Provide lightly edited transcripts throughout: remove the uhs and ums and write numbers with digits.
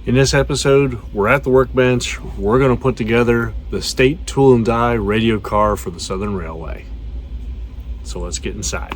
In this episode, we're at the workbench. We're going to put together the State Tool and Die radio car for the Southern Railway. So let's get inside.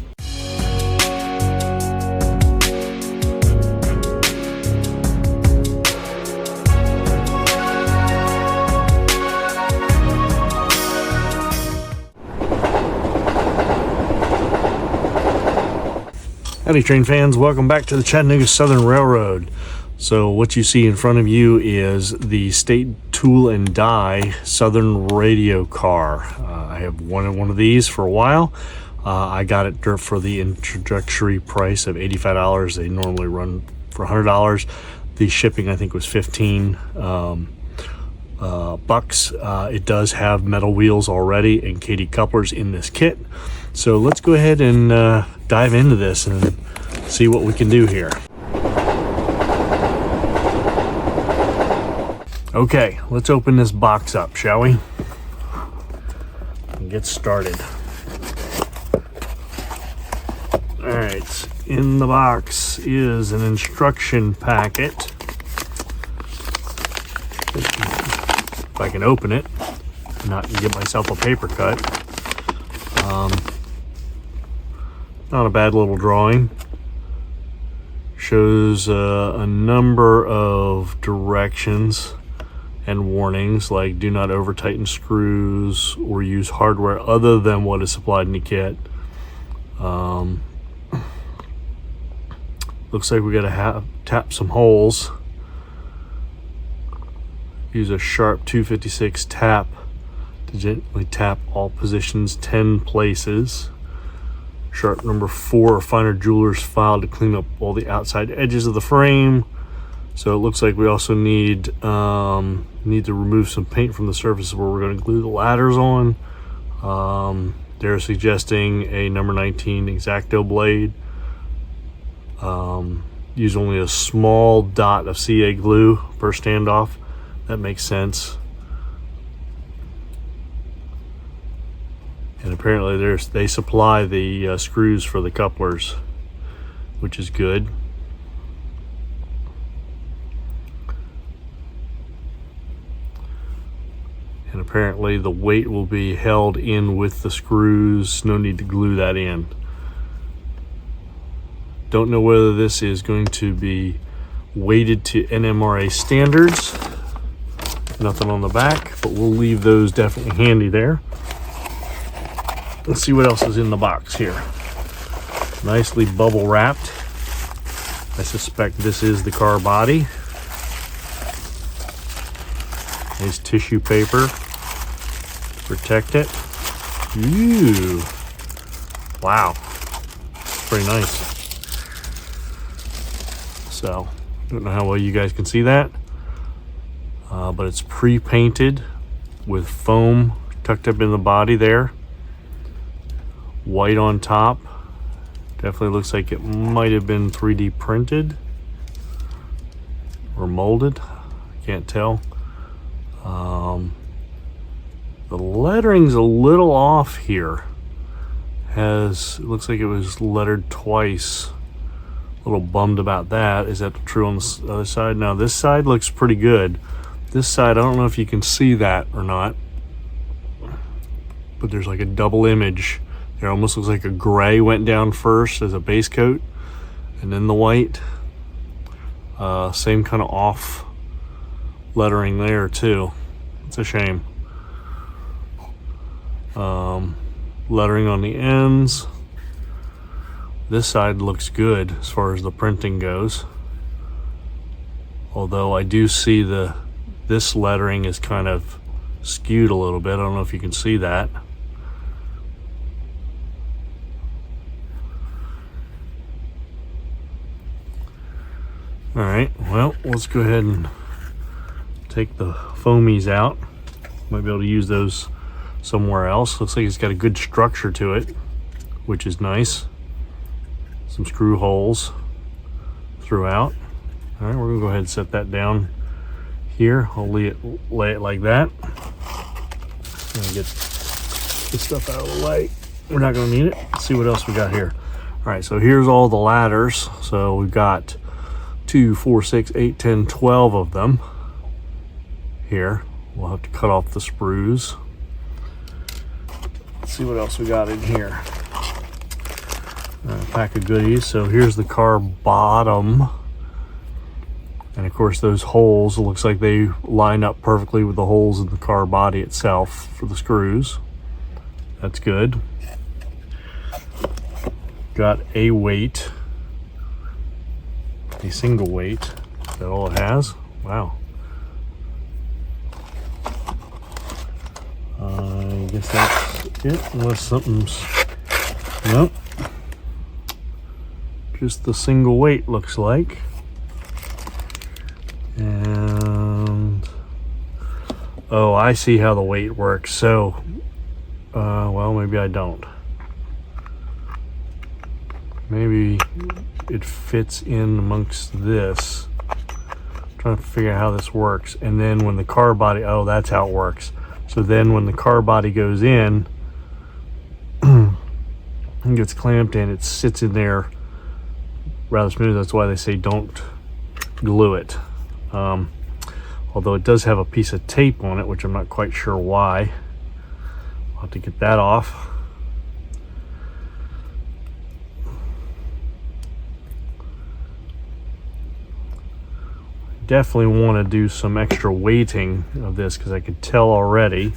Howdy train fans, welcome back to the Chattanooga Southern Railroad. So what you see in front of you is the State Tool and Die Southern radio car. I have wanted one of these for a while. I got it for the introductory price of $85. They normally run for $100. The shipping I think was 15 bucks. It does have metal wheels already and KD couplers in this kit. So let's go ahead and dive into this and see what we can do here. Okay, let's open this box up, shall we? And get started. Alright, in the box is an instruction packet. If I can open it, not give myself a paper cut. Not a bad little drawing. Shows a number of directions and warnings, like do not over tighten screws or use hardware other than what is supplied in the kit. Looks like we gotta tap some holes. Use a sharp 256 tap to gently tap all positions 10 places. Sharp number 4 or finer jeweler's file to clean up all the outside edges of the frame. So it looks like we also need to remove some paint from the surface where we're going to glue the ladders on. They're suggesting a number 19 X-Acto blade. Use only a small dot of CA glue per standoff. That makes sense. And apparently they supply the screws for the couplers, which is good. And apparently the weight will be held in with the screws. No need to glue that in. Don't know whether this is going to be weighted to NMRA standards. Nothing on the back, but we'll leave those definitely handy there. Let's see what else is in the box here. Nicely bubble wrapped. I suspect this is the car body. Nice tissue paper to protect it. Ooh. Wow. Pretty nice. So, don't know how well you guys can see that. But it's pre-painted with foam tucked up in the body there. White on top. Definitely looks like it might have been 3D printed or molded. Can't tell. The lettering's a little off here. It looks like it was lettered twice. A little bummed about that. Is that true on the other side? Now this side looks pretty good. This side, I don't know if you can see that or not, but there's like a double image. It almost looks like a gray went down first as a base coat and then the white. Same kind of off lettering there too. It's a shame. Lettering on the ends. This side looks good as far as the printing goes. Although I do see this lettering is kind of skewed a little bit. I don't know if you can see that. All right, well, let's go ahead and take the foamies out. Might be able to use those somewhere else. Looks like it's got a good structure to it, which is nice. Some screw holes throughout. All right, we're gonna go ahead and set that down here. I'll lay it like that. I'm gonna get this stuff out of the way. We're not gonna need it. Let's see what else we got here. All right, so here's all the ladders. So we've got 2, 4, 6, 8, 10, 12 of them here. We'll have to cut off the sprues. Let's see what else we got in here. Pack of goodies. So here's the car bottom. And of course those holes, it looks like they line up perfectly with the holes in the car body itself for the screws. That's good. Got a weight. A single weight. Is that all it has? Wow. I guess that's it, unless something's, nope. Just the single weight looks like. And, oh, I see how the weight works. So, well, maybe I don't. Maybe it fits in amongst this. I'm trying to figure out how this works. And then when the car body, oh, that's how it works. So then when the car body goes in and gets clamped in, it sits in there rather smooth. That's why they say don't glue it. Although it does have a piece of tape on it, which I'm not quite sure why. I'll have to get that off. Definitely want to do some extra weighting of this because I could tell already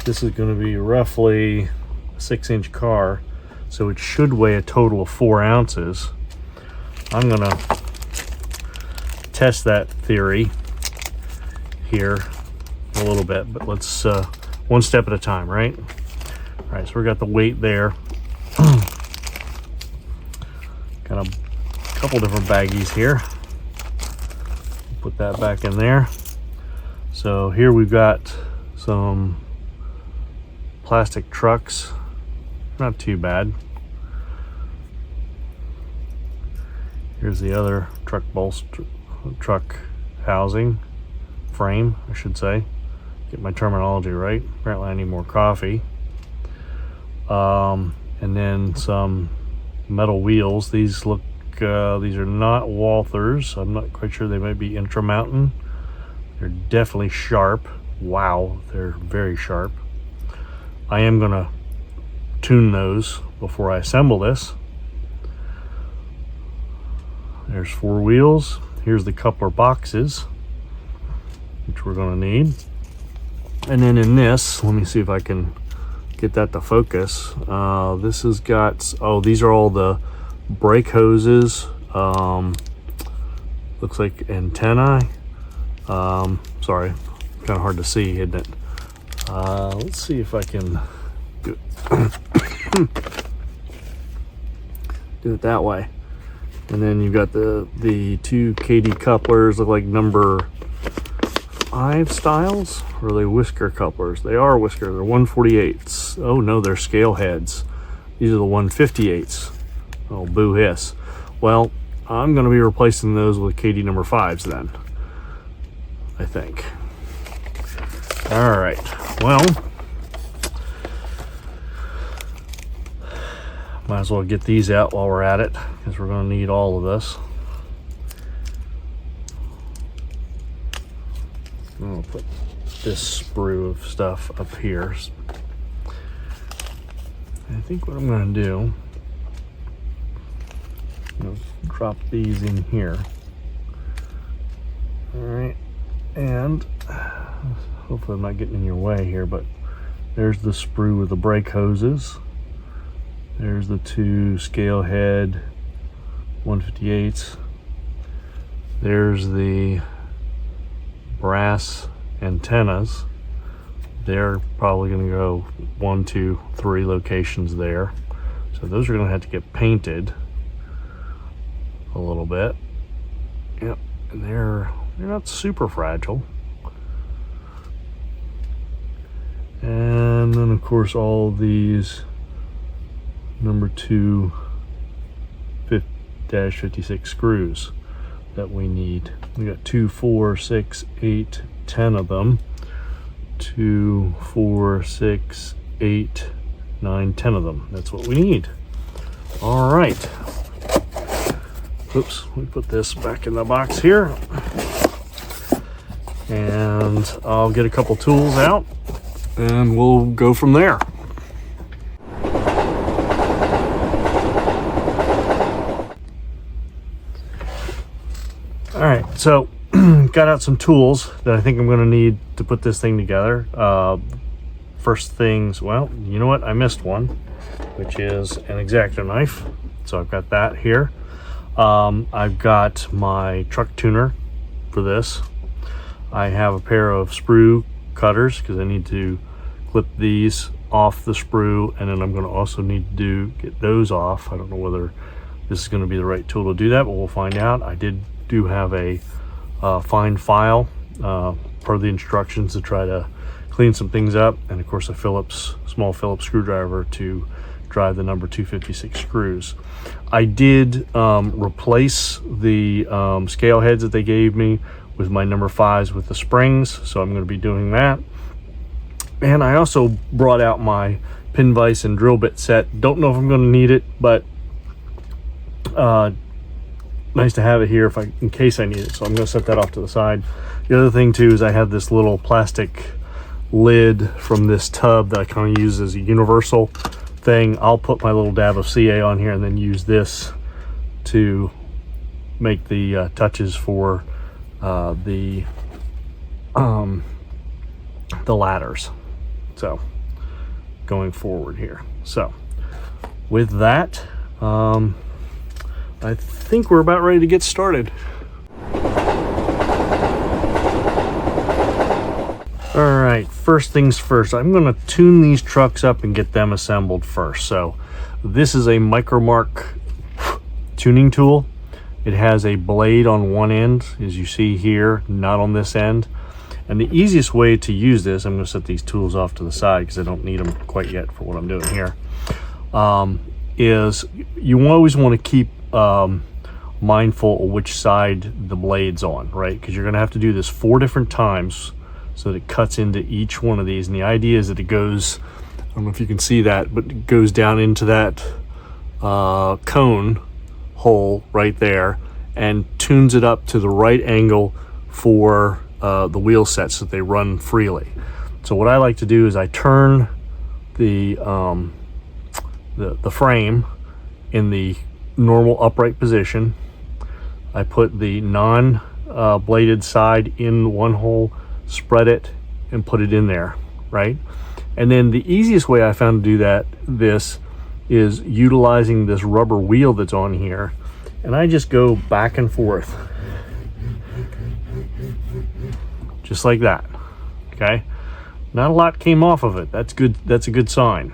this is going to be roughly a 6-inch car, so it should weigh a total of 4 ounces. I'm going to test that theory here a little bit, but let's one step at a time, right? All right, so we got the weight there. Got a couple different baggies here. Put that back in there. So here we've got some plastic trucks, not too bad. Here's the other truck bolster, truck housing frame, I should say. Get my terminology right. Apparently I need more coffee. And then some metal wheels. These look these are not Walthers. I'm not quite sure. They might be Intramountain. They're definitely sharp. Wow, they're very sharp. I am gonna tune those before I assemble this. There's 4 wheels. Here's the coupler boxes, which we're gonna need. And then in this, let me see if I can get that to focus. This has got, oh, these are all the brake hoses. Looks like antennae. Sorry, kind of hard to see, isn't it? Let's see if I can do it, do it that way. And then you've got the 2 KD couplers, look like number 5 styles, or are they whisker couplers? They are whisker, they're 148s. Oh no, they're scale heads. These are the 158s. Oh, boo hiss. Well, I'm going to be replacing those with KD number 5s then, I think. All right, well, might as well get these out while we're at it, because we're going to need all of this. I'll put this sprue of stuff up here. I think what I'm going to do, drop these in here. All right, and hopefully I'm not getting in your way here, but there's the sprue with the brake hoses. There's the 2 scale head 158s. There's the brass antennas. They're probably going to go 1, 2, 3 locations there. So those are going to have to get painted a little bit. Yep, and they're not super fragile. And then of course all these number 2 -56 screws that we need. We got 2, 4, 6, 8, 10 of them. 2, 4, 6, 8, 9, 10 of them. That's what we need. All right. Oops, let me put this back in the box here. And I'll get a couple tools out and we'll go from there. All right, so got out some tools that I think I'm gonna need to put this thing together. First things, well, you know what? I missed one, which is an X-Acto knife. So I've got that here. I've got my truck tuner for this. I have a pair of sprue cutters because I need to clip these off the sprue, and then I'm going to also need to get those off. I don't know whether this is going to be the right tool to do that, but we'll find out. I do have a fine file per the instructions to try to clean some things up, and of course a small Phillips screwdriver to drive the number 256 screws. I did replace the scale heads that they gave me with my number 5s with the springs, so I'm going to be doing that. And I also brought out my pin vise and drill bit set. Don't know if I'm going to need it, but nice to have it here in case I need it. So I'm going to set that off to the side. The other thing too is I have this little plastic lid from this tub that I kind of use as a universal thing. I'll put my little dab of CA on here and then use this to make the touches for the ladders. So going forward here. So with that, I think we're about ready to get started. All right, first things first, I'm going to tune these trucks up and get them assembled first. So this is a Micromark tuning tool. It has a blade on one end, as you see here, not on this end. And the easiest way to use this, I'm going to set these tools off to the side because I don't need them quite yet for what I'm doing here, is you always want to keep mindful of which side the blade's on, right? Because you're going to have to do this 4 different times so that it cuts into each one of these. And the idea is that it goes, I don't know if you can see that, but it goes down into that cone hole right there and tunes it up to the right angle for the wheel sets so that they run freely. So what I like to do is I turn the frame in the normal upright position. I put the non-bladed side in one hole, spread it, and put it in there, right? And then the easiest way I found to do this is utilizing this rubber wheel that's on here, and I just go back and forth, just like that, okay? Not a lot came off of it. That's good. That's a good sign.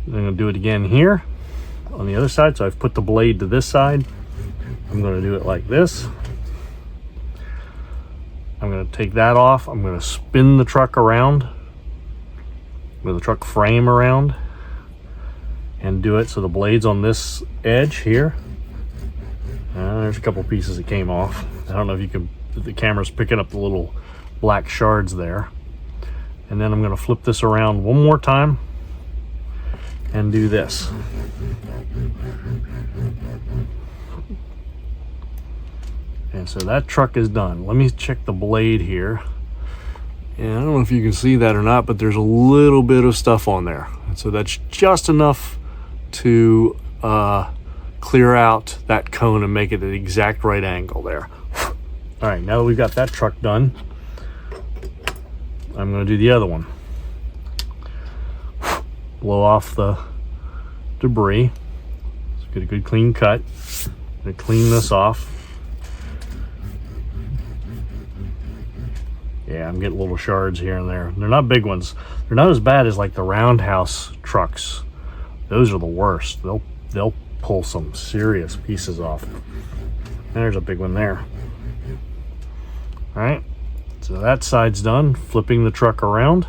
I'm gonna do it again here on the other side. So I've put the blade to this side. I'm gonna do it like this. I'm going to take that off. I'm going to spin the truck around with the truck frame around and do it so the blade's on this edge here. There's a couple pieces that came off. I don't know if you can, the camera's picking up the little black shards there. And then I'm going to flip this around one more time and do this. And so that truck is done. Let me check the blade here. And I don't know if you can see that or not, but there's a little bit of stuff on there. And so that's just enough to clear out that cone and make it at the exact right angle there. All right, now that we've got that truck done, I'm gonna do the other one. Blow off the debris. Let's get a good clean cut. I'm gonna clean this off. Yeah, I'm getting little shards here and there. They're not big ones. They're not as bad as like the roundhouse trucks. Those are the worst. They'll pull some serious pieces off. There's a big one there. All right, so that side's done. Flipping the truck around.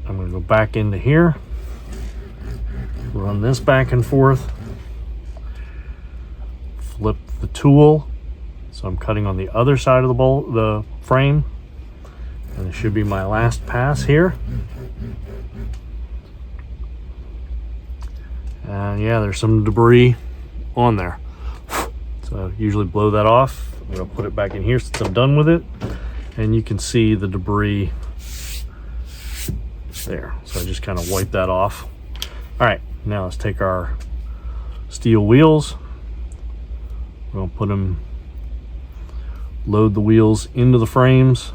I'm gonna go back into here. Run this back and forth. Flip the tool. So I'm cutting on the other side of the frame, and it should be my last pass here. And yeah, there's some debris on there. So usually blow that off. I'm gonna put it back in here since I'm done with it. And you can see the debris there. So I just kind of wipe that off. All right, now let's take our steel wheels. We're gonna put them, load the wheels into the frames.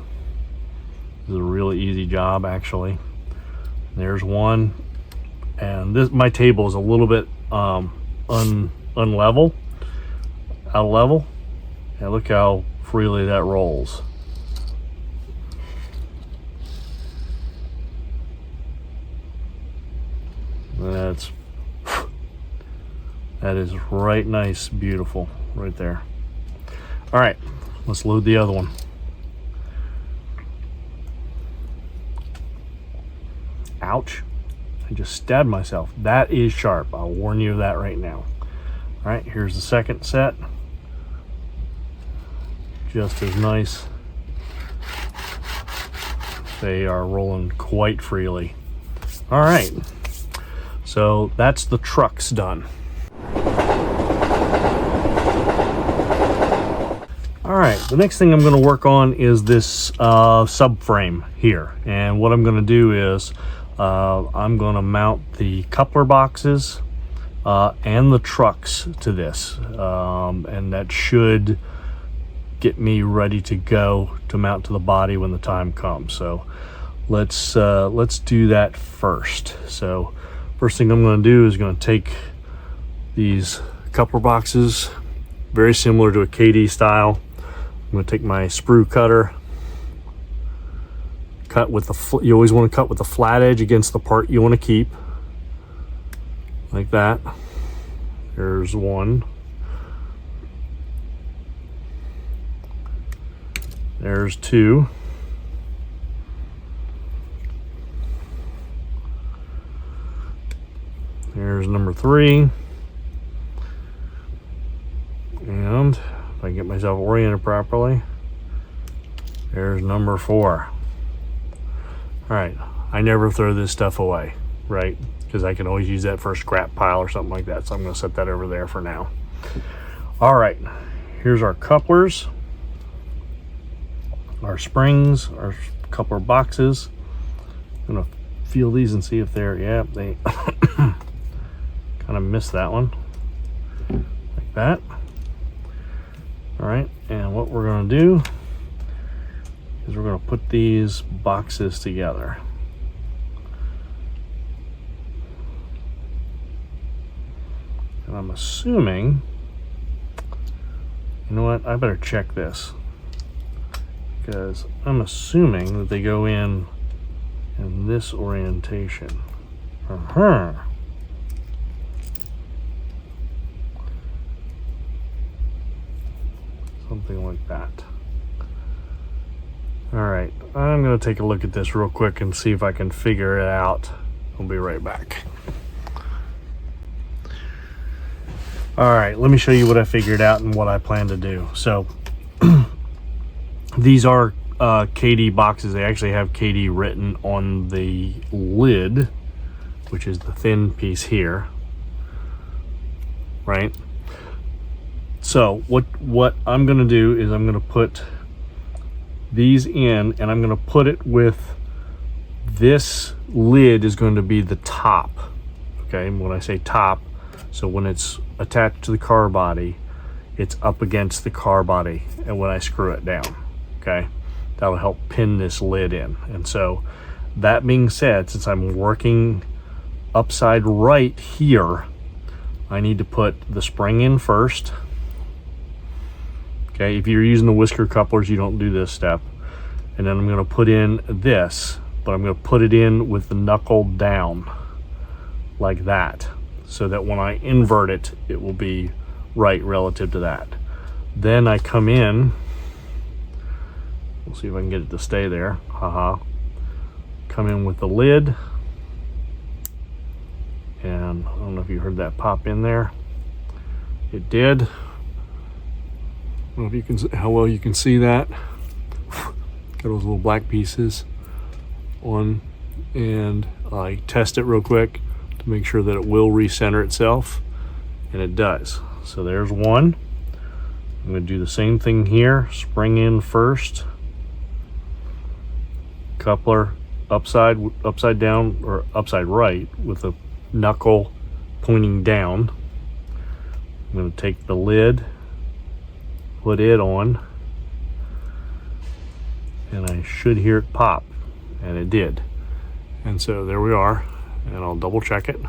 This is a really easy job, actually. There's one, and this, my table is a little bit unlevel, out of level. And look how freely that rolls. That is right nice, beautiful, right there. All right, let's load the other one. Ouch, I just stabbed myself. That is sharp, I'll warn you of that right now. All right, here's the second set. Just as nice. They are rolling quite freely. All right, so that's the trucks done. All right, the next thing I'm going to work on is this subframe here. And what I'm going to do is I'm going to mount the coupler boxes and the trucks to this. And that should get me ready to go to mount to the body when the time comes. So let's do that first. So first thing I'm going to do is going to take these coupler boxes, very similar to a KD style. I'm going to take my sprue cutter, cut with the, you always want to cut with the flat edge against the part you want to keep, like that. There's one. There's two. There's number 3. And if I can get myself oriented properly, there's number 4. All right, I never throw this stuff away, right? Because I can always use that for a scrap pile or something like that. So I'm going to set that over there for now. All right, here's our couplers, our springs, our coupler boxes. I'm going to feel these and see if they're, yeah, they kind of missed that one, like that. All right, and what we're going to do is we're going to put these boxes together. And I'm assuming, you know what, I better check this, because I'm assuming that they go in this orientation. Something like that. All right, I'm going to take a look at this real quick and see if I can figure it out. I'll be right back. All right, let me show you what I figured out and what I plan to do. So these are KD boxes. They actually have KD written on the lid, which is the thin piece here, right? So what I'm going to do is I'm going to put these in, and I'm going to put it with, this lid is going to be the top. Okay, and when I say top, so when it's attached to the car body, it's up against the car body, and when I screw it down, okay, that'll help pin this lid in. And so that being said, since I'm working upside right here, I need to put the spring in first. Okay, if you're using the whisker couplers, you don't do this step. And then I'm going to put in this, but I'm going to put it in with the knuckle down, like that, so that when I invert it, it will be right relative to that. Then I come in, we'll see if I can get it to stay there, haha. Come in with the lid, and I don't know if you heard that pop in there. It did. I don't know if you can, how well you can see that. Got those little black pieces on, and I test it real quick to make sure that it will recenter itself, and it does. so there's one. I'm going to do the same thing here. Spring in first. Coupler upside down or upside right with a knuckle pointing down. I'm going to take the lid, put it on, and I should hear it pop, and it did. And so there we are, and I'll double check it.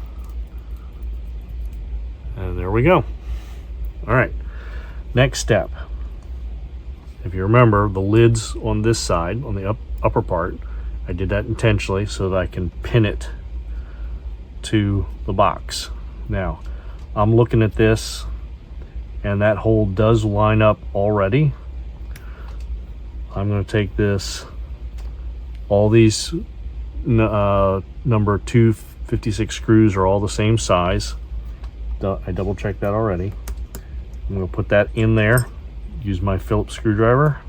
And there we go. All right, next step. If you remember, the lid's on this side, on the upper part. I did that intentionally so that I can pin it to the box. Now, I'm looking at this, and that hole does line up already. I'm going to take this, all these number 256 screws are all the same size. I double checked that already. I'm going to put that in there, use my Phillips screwdriver,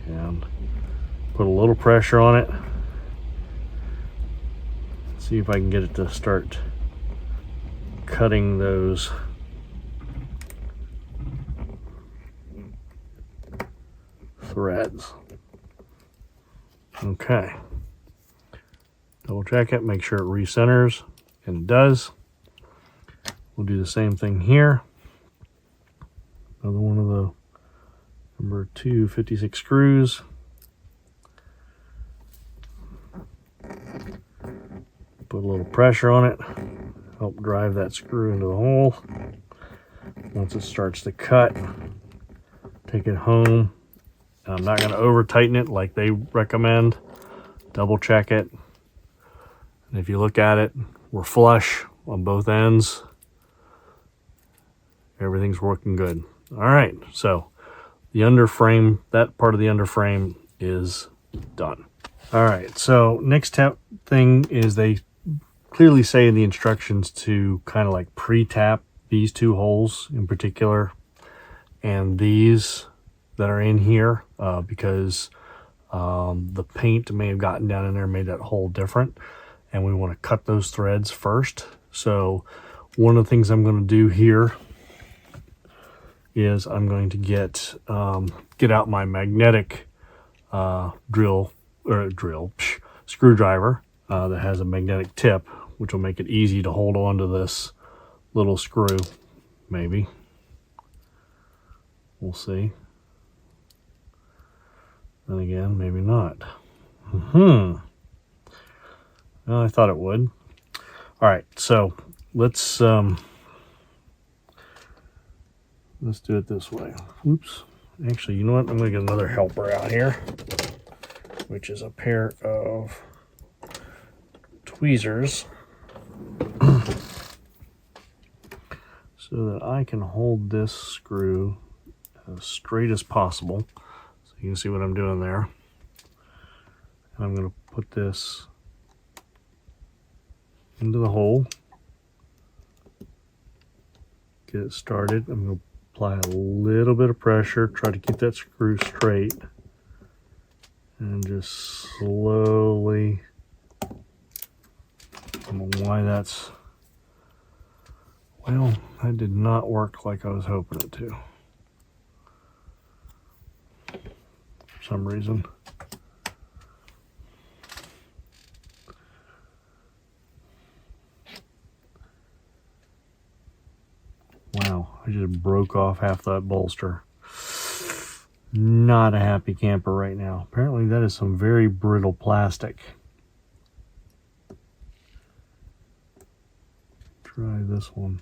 and put a little pressure on it. See if I can get it to start cutting those threads. Okay. Double check it, make sure it recenters, and it does. We'll do the same thing here. Another one of the number 256 screws. Put a little pressure on it, help drive that screw into the hole. Once it starts to cut, take it home. I'm not going to over tighten it like they recommend. Double check it. And if you look at it, we're flush on both ends. Everything's working good. All right, so the underframe, that part of the underframe is done. All right, so next thing is they clearly say in the instructions to kind of like pre-tap these two holes in particular and these that are in here because the paint may have gotten down in there and made that hole different, and we want to cut those threads first. So one of the things I'm going to do here is I'm going to get out my magnetic screwdriver that has a magnetic tip, which will make it easy to hold on to this little screw. Maybe we'll see. Then again, maybe not. Well, I thought it would. All right, so let's do it this way. Oops. Actually, you know what? I'm going to get another helper out here, which is a pair of tweezers so that I can hold this screw as straight as possible. So you can see what I'm doing there. And I'm going to put this into the hole. Get it started. I'm going to apply a little bit of pressure, try to keep that screw straight, and just slowly, I don't know why that's, well, that did not work like I was hoping it to for some reason. Wow, I just broke off half that bolster. Not a happy camper right now. Apparently that is some very brittle plastic. Try this one.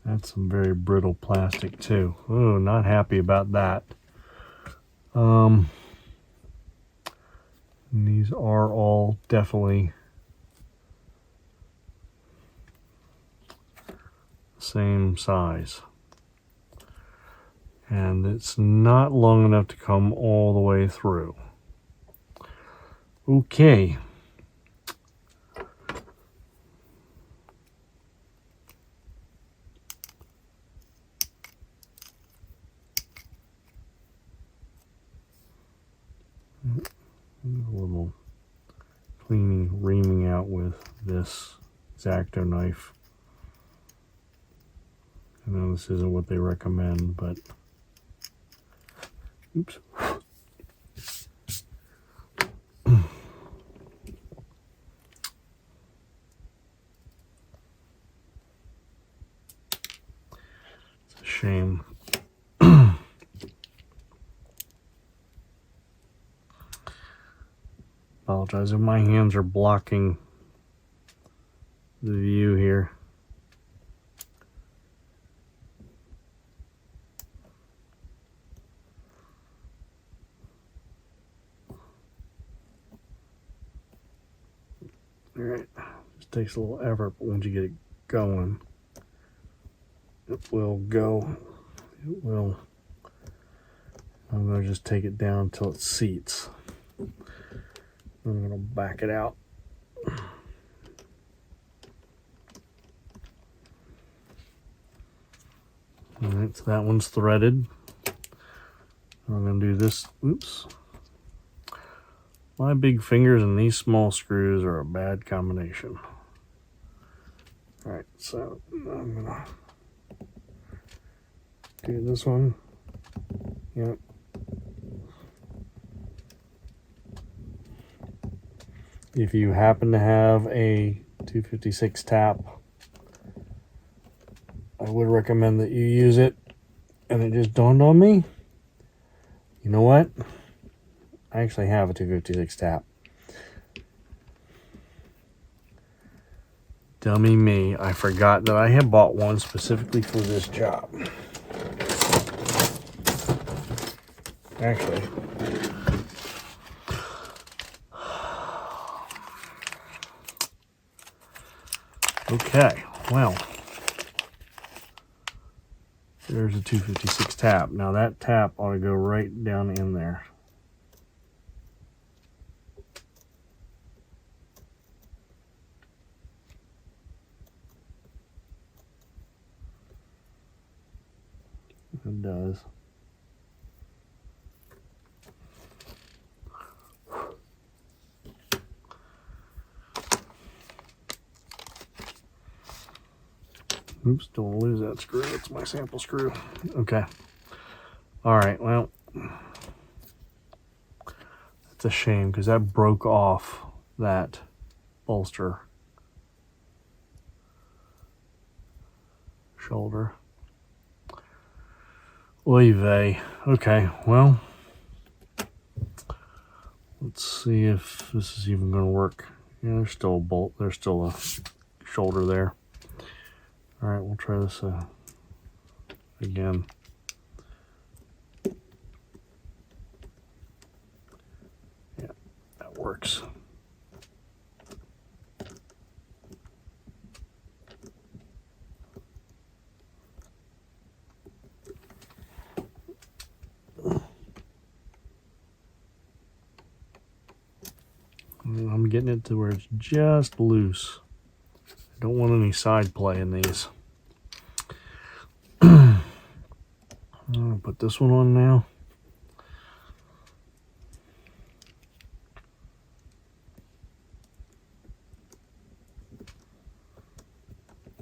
That's some very brittle plastic too. Oh, not happy about that. These are all definitely the same size. And it's not long enough to come all the way through. Okay. reaming out with this X-Acto knife. I know this isn't what they recommend, but oops. It's a shame. Apologize if my hands are blocking the view here. All right, just takes a little effort, but once you get it going, it will go. It will. I'm going to just take it down until it seats. I'm going to back it out. All right, so that one's threaded. I'm going to do this. Oops. My big fingers and these small screws are a bad combination. All right, so I'm going to do this one. Yep. If you happen to have a 256 tap, I would recommend that you use it. And it just dawned on me, you know what? I actually have a 256 tap. Dummy me, I forgot that I had bought one specifically for this job. Actually, okay, well, there's a 256 tap. Now that tap ought to go right down in there. It does. Oops, don't want to lose that screw. It's my sample screw. Okay. All right, well, it's a shame because that broke off that bolster shoulder. Oy vey. Okay, well, let's see if this is even going to work. Yeah, there's still a bolt. There's still a shoulder there. All right, we'll try this again. Yeah, that works. I'm getting it to where it's just loose. I don't want any side play in these. I'm gonna put this one on now.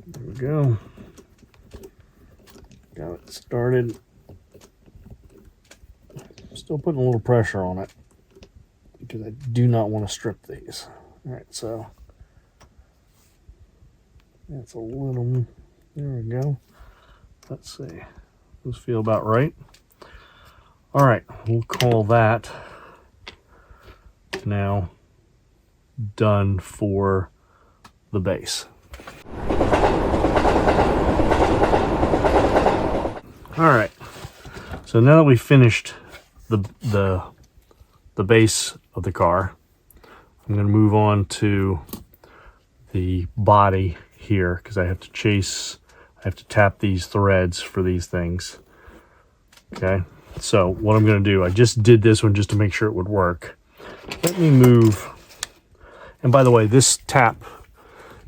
There we go. Got it started. Still putting a little pressure on it because I do not want to strip these. All right, so that's a little, there we go. Let's see, those feel about right. All right, we'll call that now done for the base. All right, so now that we've finished the base of the car, I'm going to move on to the body here because I have to tap these threads for these things. Okay, so what I'm going to do, I just did this one just to make sure it would work. Let me move, and by the way, this tap,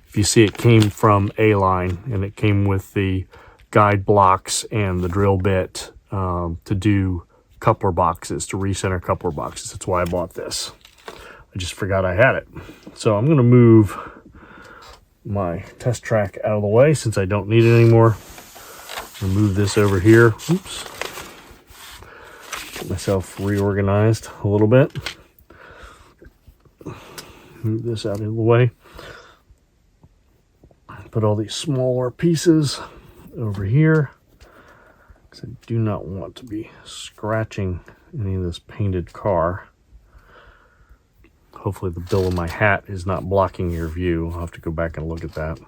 if you see, it came from A-Line and it came with the guide blocks and the drill bit to do coupler boxes, to recenter coupler boxes. That's why I bought this. I just forgot I had it. So I'm going to move my test track out of the way since I don't need it anymore. I'll move this over here. Oops. Get myself reorganized a little bit. Move this out of the way. Put all these smaller pieces over here because I do not want to be scratching any of this painted car. Hopefully the bill of my hat is not blocking your view. I'll have to go back and look at that.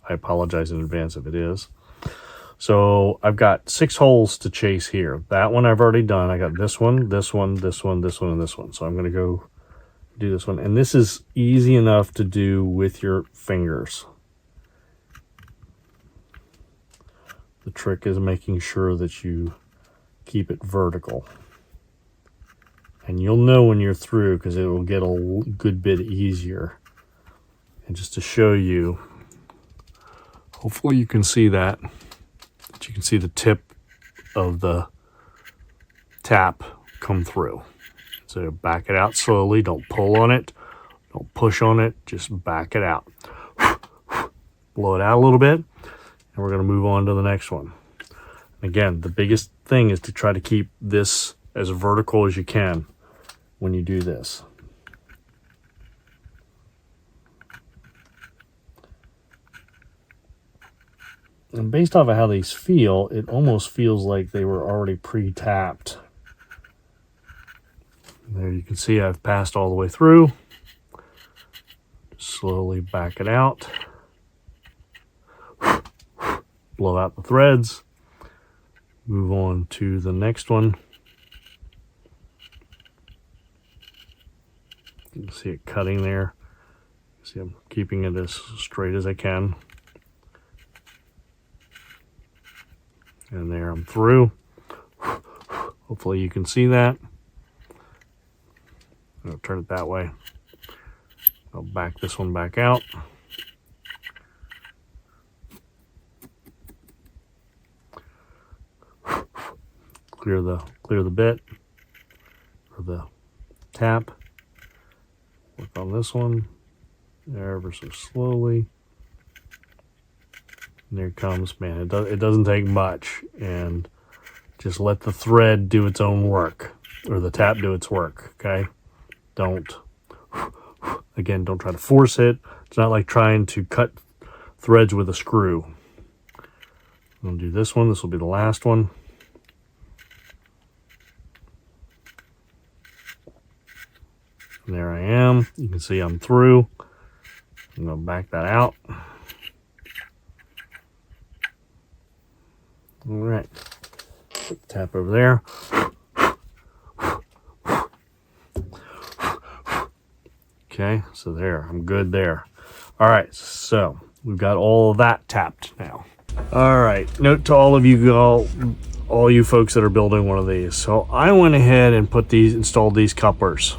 I apologize in advance if it is. So I've got 6 holes to chase here. That one I've already done. I got this one, this one, this one, this one, and this one. So I'm going to go do this one. And this is easy enough to do with your fingers. The trick is making sure that you keep it vertical. And you'll know when you're through because it will get a good bit easier. And just to show you, hopefully you can see that you can see the tip of the tap come through. So back it out slowly, don't pull on it, don't push on it, just back it out. Blow it out a little bit, and we're going to move on to the next one. Again, the biggest thing is to try to keep this as vertical as you can when you do this. And based off of how these feel, it almost feels like they were already pre-tapped. There you can see I've passed all the way through. Just slowly back it out. Blow out the threads. Move on to the next one. You can see it cutting there. See, I'm keeping it as straight as I can. And there, I'm through. Hopefully you can see that. I'll turn it that way. I'll back this one back out. Clear the bit or the tap. Work on this one ever so slowly. And there it comes, man. It doesn't take much, and just let the thread do its own work, or the tap do its work. Okay, don't try to force it. It's not like trying to cut threads with a screw. I'm gonna do this one. This will be the last one. And there I am. You can see I'm through. I'm gonna back that out. All right, put the tap over there. Okay, so there, I'm good there. All right, so we've got all of that tapped now. All right, note to all of you, all you folks that are building one of these. So I went ahead and installed these couplers.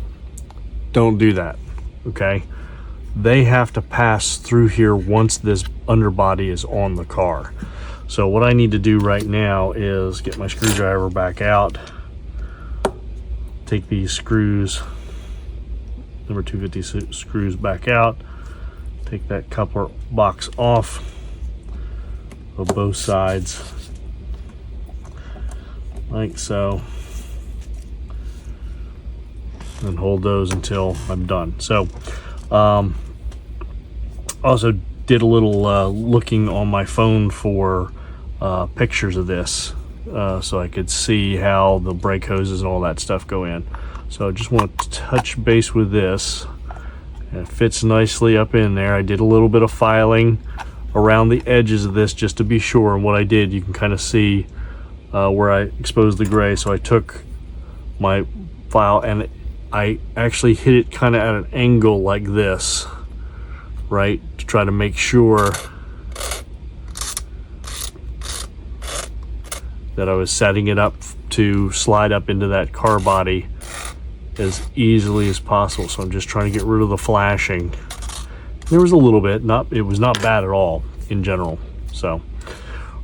Don't do that, okay? They have to pass through here once this underbody is on the car. So what I need to do right now is get my screwdriver back out, take these screws, number 250 screws back out, take that coupler box off of both sides, like so, and hold those until I'm done. So also did a little looking on my phone for pictures of this so I could see how the brake hoses and all that stuff go in. So I just want to touch base with this. And it fits nicely up in there. I did a little bit of filing around the edges of this just to be sure. And what I did, you can kind of see where I exposed the gray. So I took my file and I actually hit it kind of at an angle like this, right, to try to make sure that I was setting it up to slide up into that car body as easily as possible. So I'm just trying to get rid of the flashing. There was a little bit, it was not bad at all in general. So, all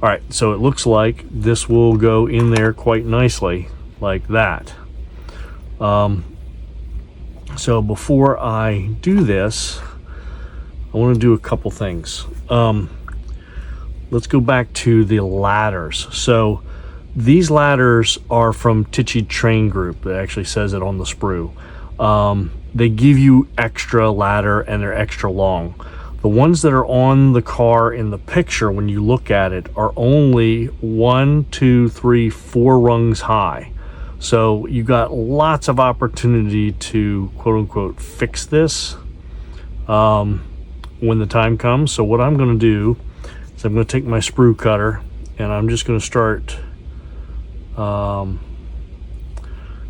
right, so it looks like this will go in there quite nicely like that. So before I do this, I want to do a couple things. Let's go back to the ladders. So these ladders are from Tichy Train Group. It actually says it on the sprue. They give you extra ladder and they're extra long. The ones that are on the car in the picture, when you look at it, are only 1, 2, 3, 4 rungs high. So you got lots of opportunity to quote unquote fix this when the time comes. So what I'm going to do is I'm going to take my sprue cutter and I'm just going to start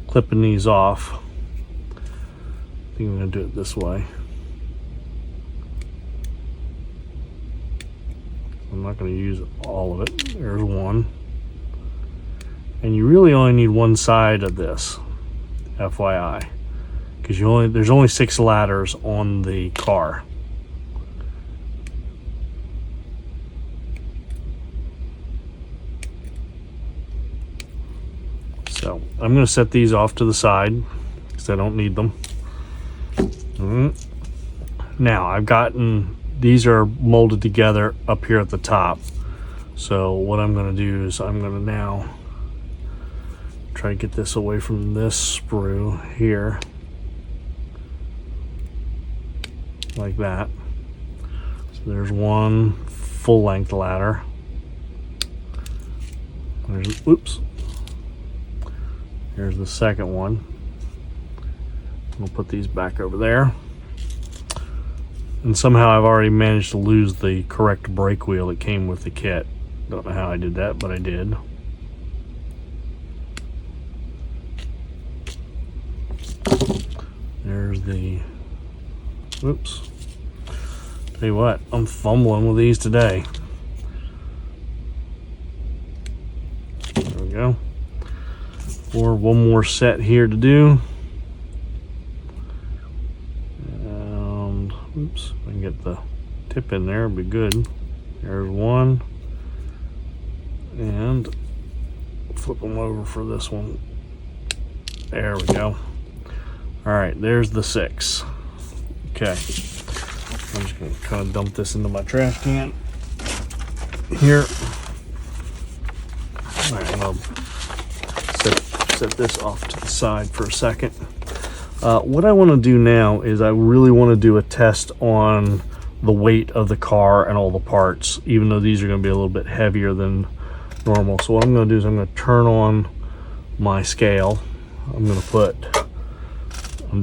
clipping these off. I think I'm going to do it this way. I'm not going to use all of it. There's one. And you really only need one side of this, FYI, because there's only 6 ladders on the car. So I'm going to set these off to the side because I don't need them. Now I've gotten, these are molded together up here at the top. So what I'm going to do is I'm going to now try to get this away from this sprue here, like that. So there's one full length ladder. Oops. Here's the second one. We'll put these back over there. And somehow I've already managed to lose the correct brake wheel that came with the kit. Don't know how I did that, but I did. There's the, whoops. Tell you what, I'm fumbling with these today. There we go. Or one more set here to do. And, oops, if I can get the tip in there, it'd be good. There's one. And flip them over for this one. There we go. All right, there's the 6. Okay, I'm just gonna kind of dump this into my trash can here. All right, I'll set this off to the side for a second. What I want to do now is I really want to do a test on the weight of the car and all the parts, even though these are going to be a little bit heavier than normal. So what I'm going to do is I'm going to turn on my scale. I'm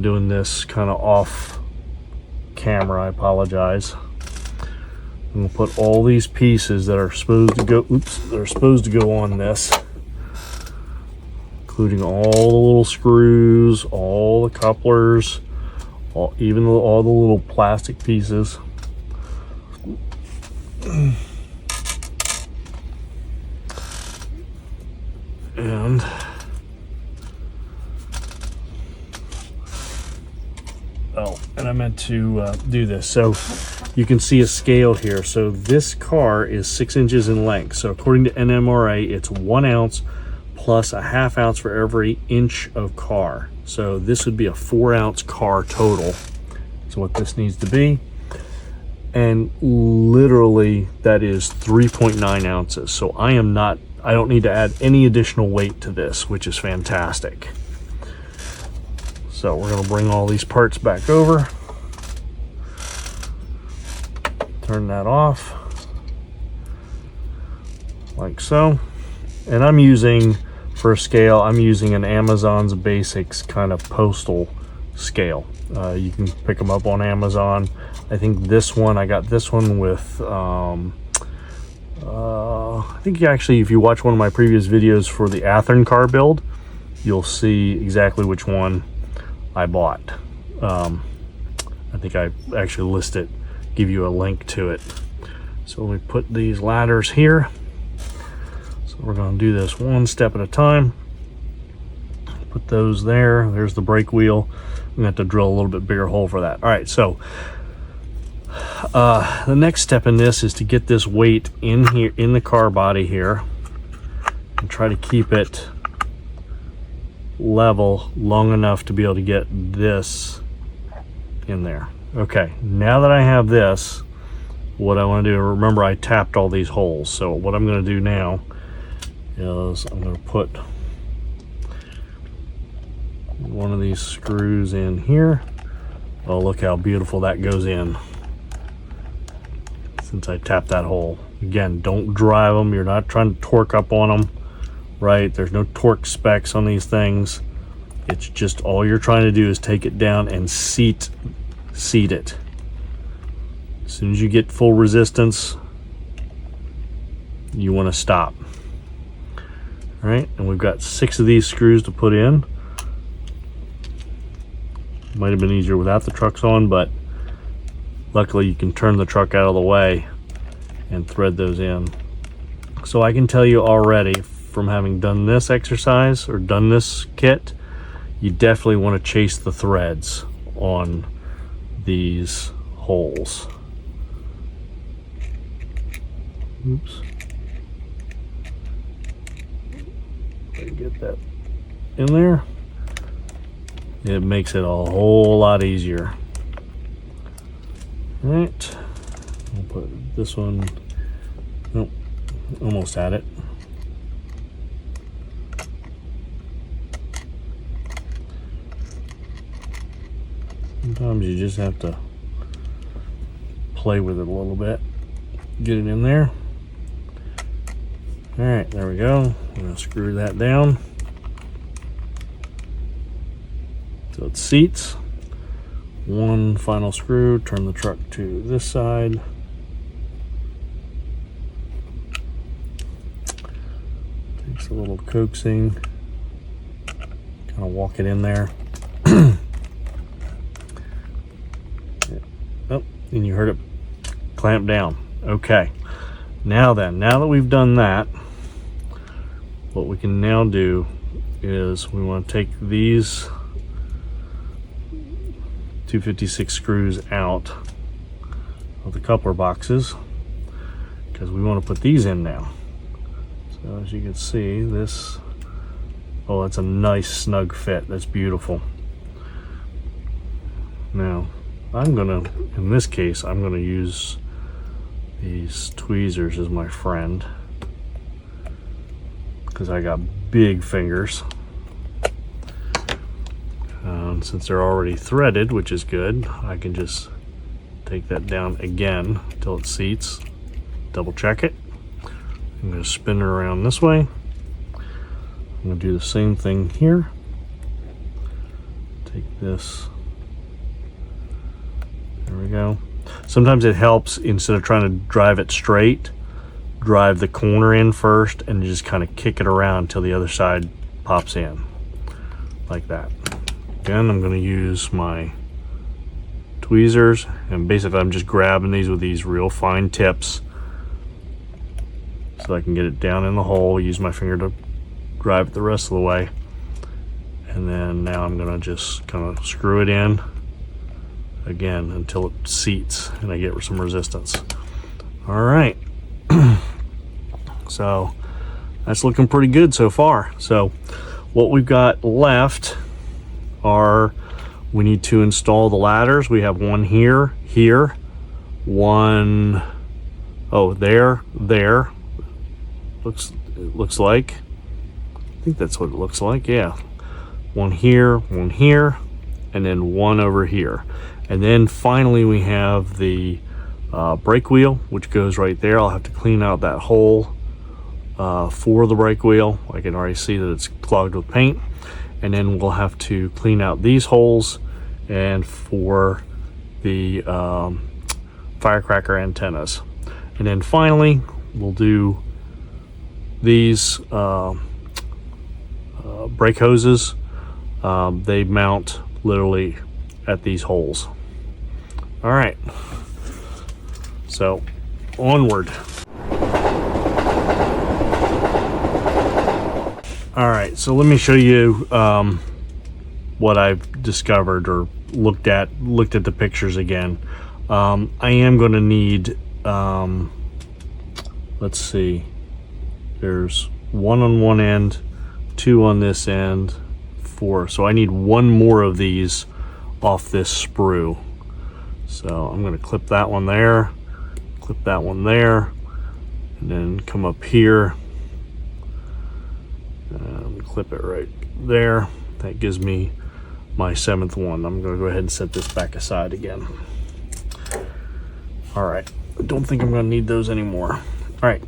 doing this kind of off camera, I apologize. I'm going to put all these pieces that are supposed to go, on this, including all the little screws, all the couplers, even all the little plastic pieces. And I meant to do this. So you can see a scale here. So this car is 6 inches in length. So according to NMRA, it's 1 ounce plus a ½ ounce for every inch of car. So this would be a 4 ounce car total. That's what this needs to be. And literally that is 3.9 ounces. So I don't need to add any additional weight to this, which is fantastic. So we're going to bring all these parts back over. Turn that off. Like so. And I'm using, for a scale, I'm using an Amazon's Basics kind of postal scale. You can pick them up on Amazon. I think this one, I got this one with, I think actually if you watch one of my previous videos for the Athearn car build, you'll see exactly which one I bought. I think I actually list it, give you a link to it. So we put these ladders here. So we're going to do this one step at a time. Put those there. There's the brake wheel. I'm going to have to drill a little bit bigger hole for that. All right, so the next step in this is to get this weight in here, in the car body here, and try to keep it level long enough to be able to get this in there. Okay, now that I have this, what I want to do, remember I tapped all these holes, so what I'm going to do now is I'm going to put one of these screws in here. Oh, look how beautiful that goes in since I tapped that hole. Again, don't drive them. You're not trying to torque up on them, right? There's no torque specs on these things. It's just all you're trying to do is take it down and seat it. As soon as you get full resistance, you want to stop. All right, and we've got 6 of these screws to put in. Might have been easier without the trucks on, but luckily you can turn the truck out of the way and thread those in. So I can tell you already from having done this exercise or done this kit, you definitely want to chase the threads on these holes. Oops. Get that in there. It makes it a whole lot easier. All right, I'll put this one. Nope, almost had it. Sometimes you just have to play with it a little bit. Get it in there. All right, there we go. I'm gonna screw that down so it seats. One final screw, turn the truck to this side. Takes a little coaxing, kind of walk it in there. Oh, and you heard it clamp down. Okay, now that we've done that, what we can now do is we want to take these 256 screws out of the coupler boxes because we want to put these in now. So as you can see, this, oh, that's a nice snug fit. That's beautiful. Now I'm gonna, in this case, I'm gonna use these tweezers as my friend because I got big fingers. Since they're already threaded, which is good, I can just take that down again until it seats. Double check it. I'm going to spin it around this way. I'm going to do the same thing here. Take this. There we go. Sometimes it helps, instead of trying to drive it straight, drive the corner in first and just kind of kick it around until the other side pops in, like that. Again, I'm going to use my tweezers, and basically I'm just grabbing these with these real fine tips so I can get it down in the hole, use my finger to drive it the rest of the way, and then now I'm going to just kind of screw it in again until it seats and I get some resistance. All right. So that's looking pretty good so far. So what we've got left are, we need to install the ladders. We have one here, one, oh, there, looks like, I think that's what it looks like, yeah. One here, and then one over here. And then finally we have the brake wheel, which goes right there. I'll have to clean out that hole for the brake wheel. I can already see that it's clogged with paint. And then we'll have to clean out these holes, and for the firecracker antennas. And then finally we'll do these brake hoses. They mount literally at these holes. All right, so onward. All right, so let me show you what I've discovered or looked at the pictures again. I am going to need, let's see, there's one on one end, two on this end, four. So I need one more of these off this sprue. So I'm going to clip that one there, clip that one there, and then come up here and clip it right there. That gives me my 7th one. I'm going to go ahead and set this back aside again. All right, I don't think I'm going to need those anymore. All right,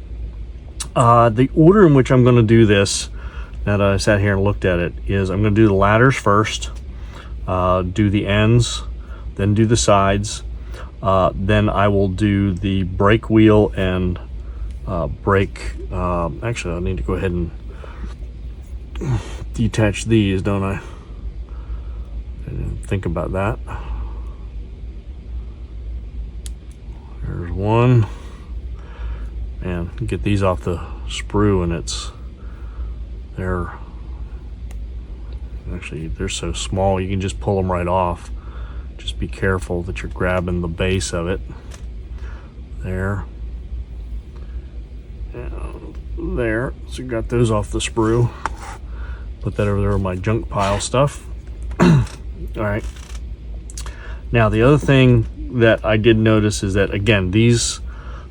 the order in which I'm going to do this, now that I sat here and looked at it, is I'm going to do the ladders first, do the ends, then do the sides, then I will do the brake wheel and brake. Actually, I need to go ahead and detach these, don't I? I didn't think about that. There's one. And get these off the sprue, and they're so small you can just pull them right off. Just be careful that you're grabbing the base of it. There. And there. So you got those off the sprue. Put that over there with my junk pile stuff. All right. Now the other thing that I did notice is that, again, these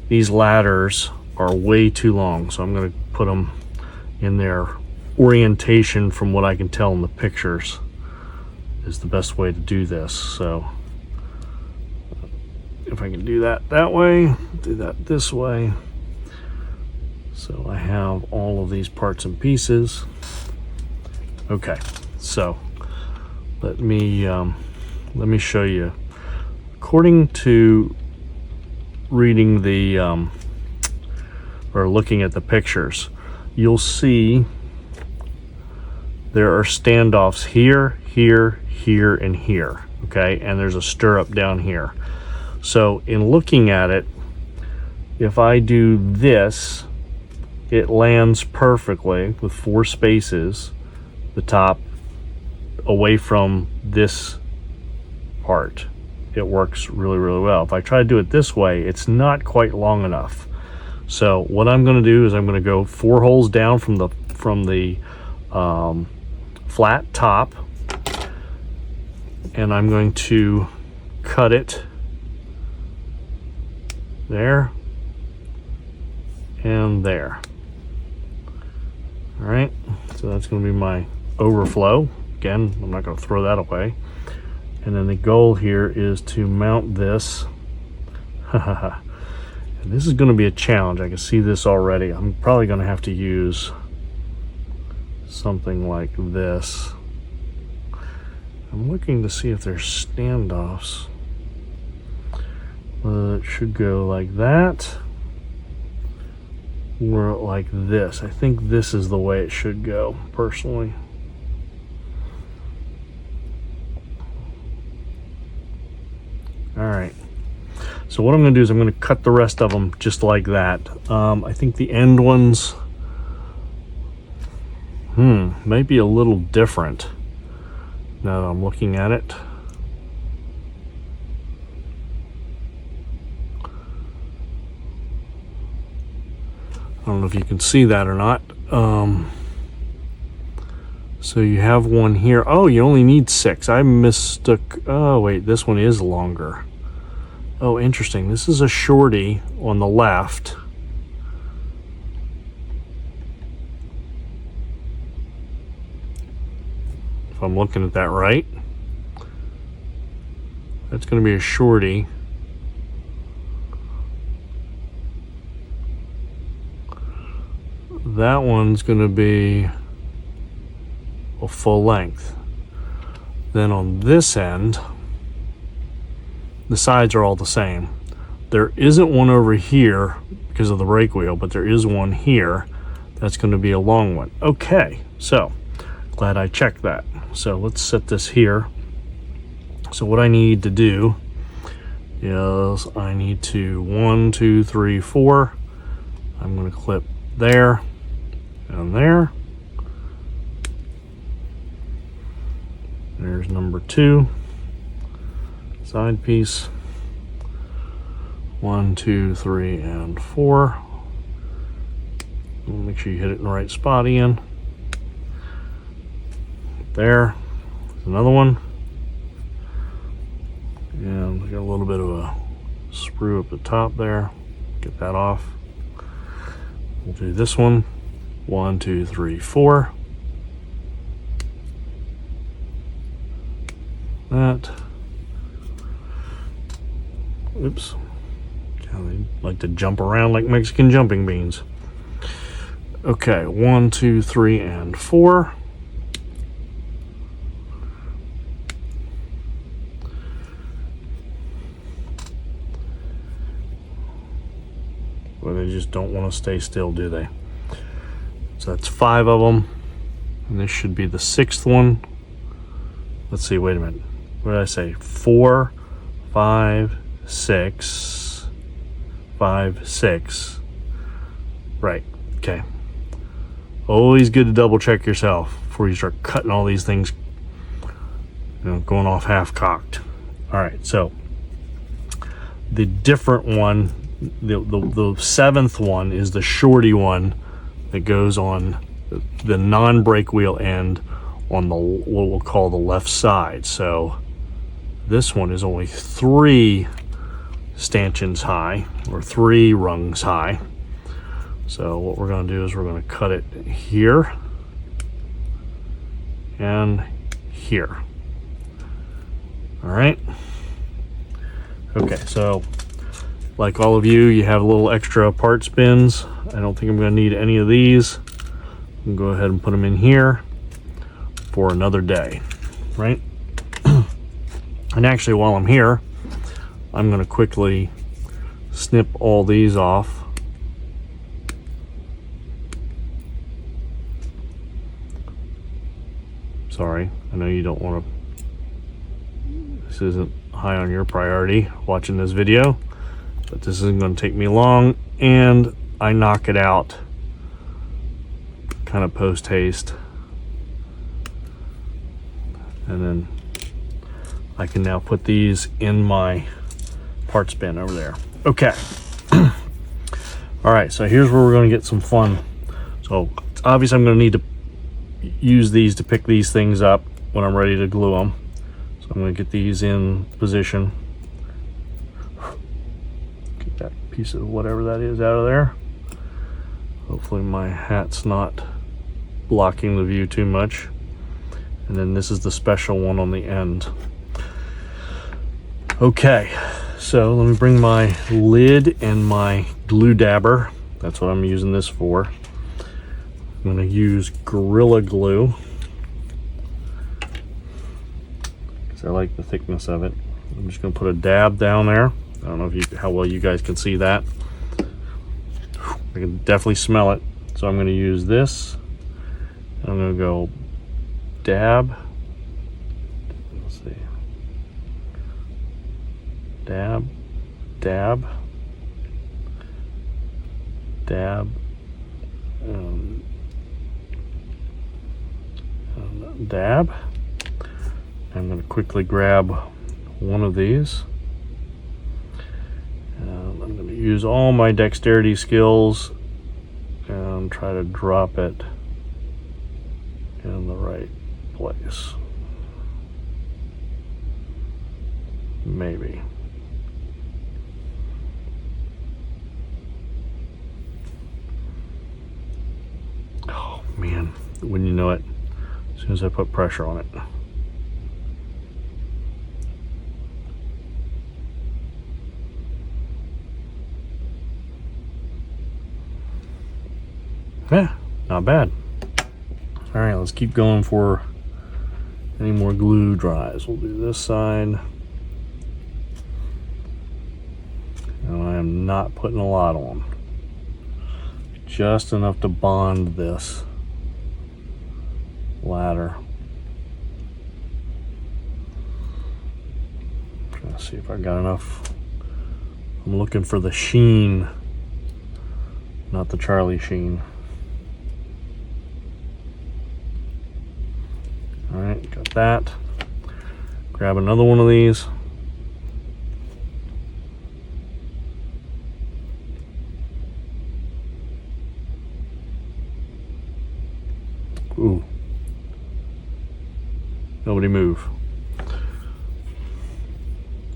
ladders are way too long. So I'm going to put them in their orientation. From what I can tell in the pictures is the best way to do this. So if I can do that way, do that this way. So I have all of these parts and pieces. Okay, so let me show you. According to reading the or looking at the pictures, you'll see there are standoffs here, here, here, and here. Okay, and there's a stirrup down here. So in looking at it, if I do this, it lands perfectly with 4 spaces, the top away from this part. It works really, really well. If I try to do it this way, it's not quite long enough. So what I'm going to do is I'm going to go 4 holes down from the flat top, and I'm going to cut it there and there. All right, so that's going to be my overflow. Again, I'm not going to throw that away. And then the goal here is to mount this. And this is going to be a challenge. I can see this already. I'm probably going to have to use something like this. I'm looking to see if there's standoffs. It should go like that, or like this. I think this is the way it should go, personally. All right. So what I'm going to do is I'm going to cut the rest of them just like that. I think the end ones might be a little different now that I'm looking at it. I don't know if you can see that or not. So you have one here. Oh, you only need 6. I mistook. Oh, wait, this one is longer. Oh, interesting. This is a shorty on the left. If I'm looking at that right. That's going to be a shorty. That one's going to be a full length. Then on this end, the sides are all the same. There isn't one over here because of the brake wheel, but there is one here that's going to be a long one. Okay, so glad I checked that. So let's set this here. So what I need to do is I need to 1, 2, 3, 4. I'm going to clip there and there. There's number 2 side piece. 1, 2, 3, and 4. Make sure you hit it in the right spot, Ian. There's another one. And we got a little bit of a sprue up the top there. Get that off. We'll do this one. 1, 2, 3, 4. That. Oops. They like to jump around like Mexican jumping beans. Okay, 1, 2, 3, and 4. Well, they just don't want to stay still, do they? So that's 5 of them. And this should be the 6th one. Let's see, wait a minute. What did I say? 4, 5, 6, 5, 6. Right, okay. Always good to double check yourself before you start cutting all these things, you know, going off half cocked. All right, so the different one, the 7th one is the shorty one that goes on the non-brake wheel end on the what we'll call the left side. So this one is only 3 stanchions high, or 3 rungs high. So what we're going to do is we're going to cut it here and here. All right. Okay, so like all of you, you have little extra parts bins. I don't think I'm going to need any of these. I'm going to go ahead and put them in here for another day, right? And actually, while I'm here, I'm going to quickly snip all these off. Sorry, I know you don't want to, this isn't high on your priority watching this video, but this isn't going to take me long, and I knock it out kind of post haste, and then I can now put these in my parts bin over there. Okay. All right, so here's where we're going to get some fun. So obviously I'm going to need to use these to pick these things up when I'm ready to glue them. So I'm going to get these in position. Get that piece of whatever that is out of there. Hopefully my hat's not blocking the view too much. And then this is the special one on the end. Okay, so let me bring my lid and my glue dabber. That's what I'm using this for. I'm going to use Gorilla Glue because I like the thickness of it. I'm just going to put a dab down there. I don't know if how well you guys can see that. I can definitely smell it. So I'm going to use this. I'm going to go dab. Let's see. Dab, dab, dab. Dab. I'm going to quickly grab one of these. I'm going to use all my dexterity skills and try to drop it in the right place. Maybe. Oh man, wouldn't you know it? As soon as I put pressure on it. Yeah, not bad. All right, let's keep going for any more glue dries. We'll do this side. And I am not putting a lot on. Just enough to bond this ladder. Trying to see if I got enough. I'm looking for the sheen, not the Charlie sheen. All right, got that. Grab another one of these. Ooh. Nobody move.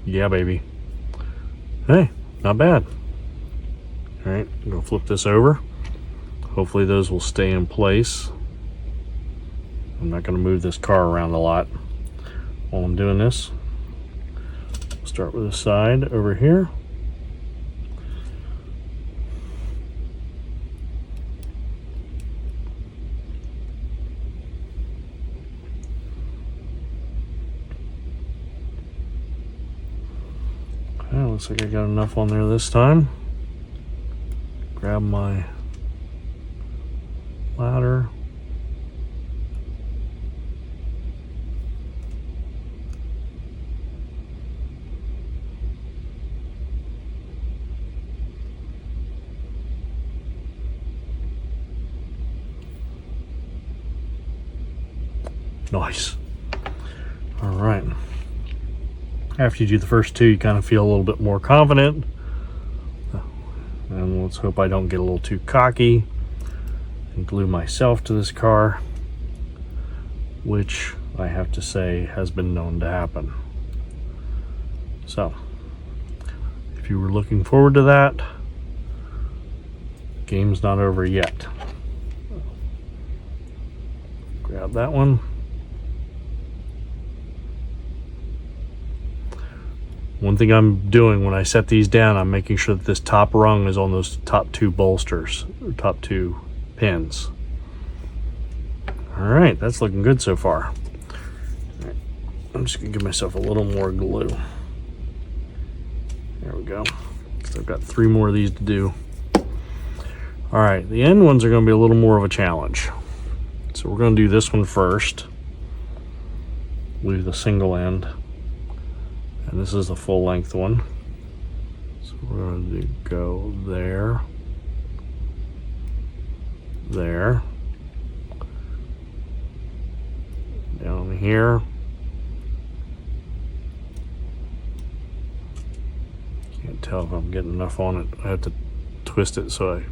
Yeah, baby. Hey, not bad. All right, I'm gonna flip this over. Hopefully those will stay in place. I'm not gonna move this car around a lot while I'm doing this. Start with the side over here. Okay, looks like I got enough on there this time. Grab my ladder. Nice. All right. After you do the first two, you kind of feel a little bit more confident. And let's hope I don't get a little too cocky and glue myself to this car, which I have to say has been known to happen. So, if you were looking forward to that, game's not over yet. Grab that one. One thing I'm doing when I set these down, I'm making sure that this top rung is on those top two bolsters, or top two pins. All right, that's looking good so far. All right, I'm just gonna give myself a little more glue. There we go. So I've got 3 more of these to do. All right, the end ones are gonna be a little more of a challenge. So we're gonna do this one first. Leave the single end. And this is the full length one. So we're going to go there, there, down here. Can't tell if I'm getting enough on it. I have to twist it so I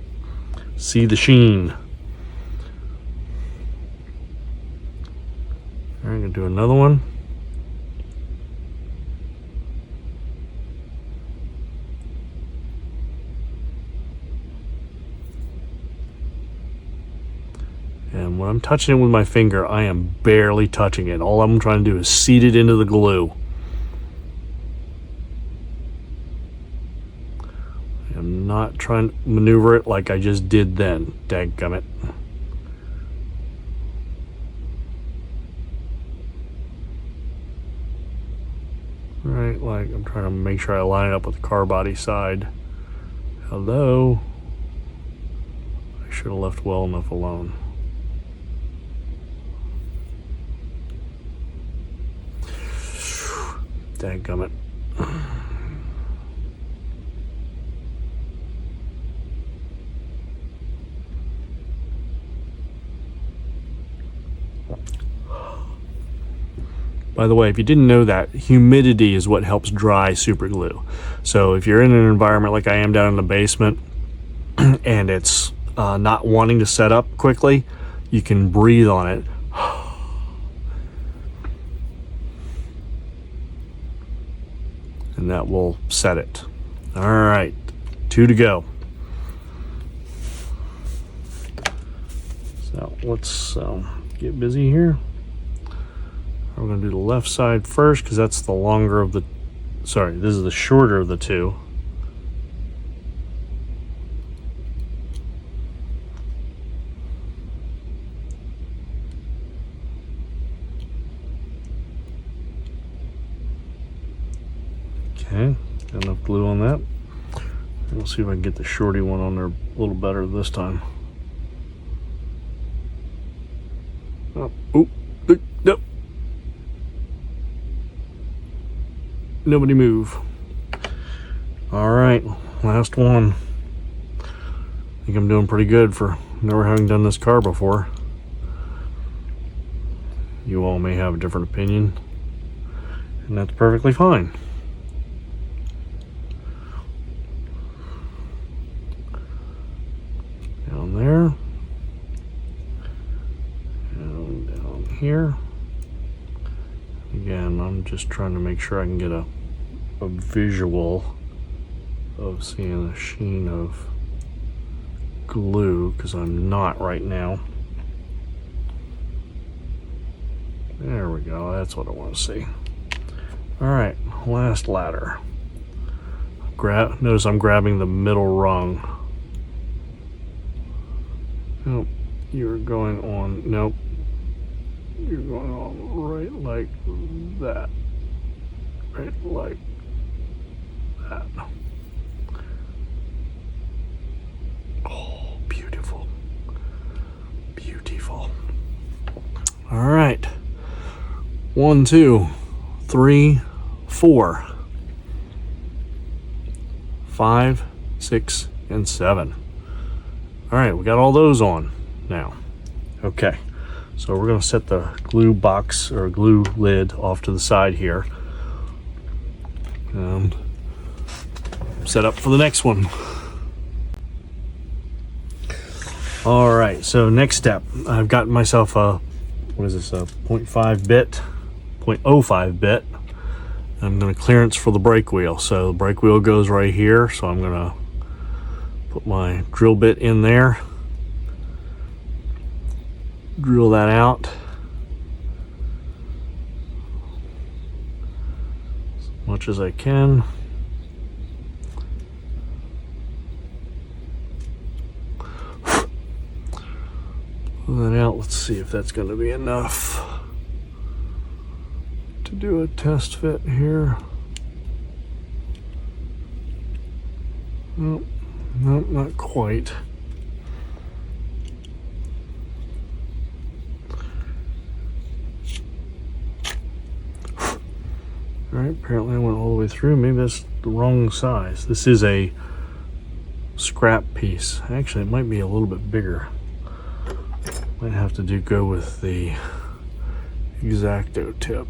see the sheen. All right, I'm going to do another one. And when I'm touching it with my finger, I am barely touching it. All I'm trying to do is seat it into the glue. I'm not trying to maneuver it like I just did then. Dadgummit. Right, like I'm trying to make sure I line it up with the car body side. Hello. I should have left well enough alone. Dadgummit. By the way, if you didn't know that, humidity is what helps dry super glue. So if you're in an environment like I am down in the basement and it's not wanting to set up quickly, you can breathe on it. And that will set it. All right, 2 to go. So let's get busy here. We're going to do the left side first because that's the longer of the, sorry, this is the shorter of the two. Okay, got enough glue on that. We'll see if I can get the shorty one on there a little better this time. Oh, nope. Nobody move. All right, last one. I think I'm doing pretty good for never having done this car before. You all may have a different opinion, and that's perfectly fine. Down there, and down here. Again, I'm just trying to make sure I can get a a visual of seeing a sheen of glue, because I'm not right now. There we go, that's what I want to see. All right, last ladder. Notice I'm grabbing the middle rung. Nope, you're going on, nope. You're going on right like that. Right like that. Oh, beautiful. Beautiful. All right. 1, 2, 3, 4, 5, 6, and 7. All right, we got all those on now. Okay, so we're gonna set the glue box or glue lid off to the side here and set up for the next one. All right, so next step, I've got myself a, what is this, a 0.5 bit, 0.05 bit. I'm going to clearance for the brake wheel. So the brake wheel goes right here. So I'm going to put my drill bit in there, drill that out as much as I can. Pull that out. Let's see if that's going to be enough to do a test fit here. Nope, nope, not quite. All right, apparently I went all the way through. Maybe that's the wrong size. This is a scrap piece. Actually, it might be a little bit bigger. Might have to go with the X-Acto tip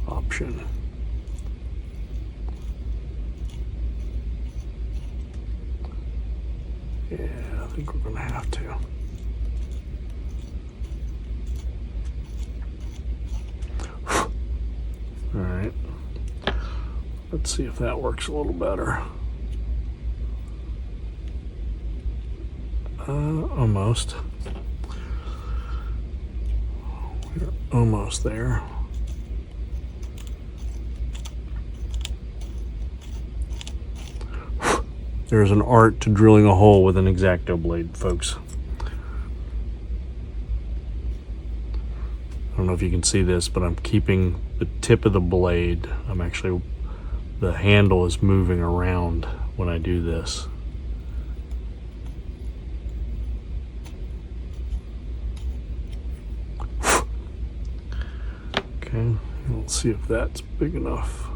option. Yeah, I think we're gonna have to. All right, let's see if that works a little better. Almost. We're almost there. There's an art to drilling a hole with an X-Acto blade, folks. I don't know if you can see this, but I'm keeping the tip of the blade. The handle is moving around when I do this. Okay, let's see if that's big enough.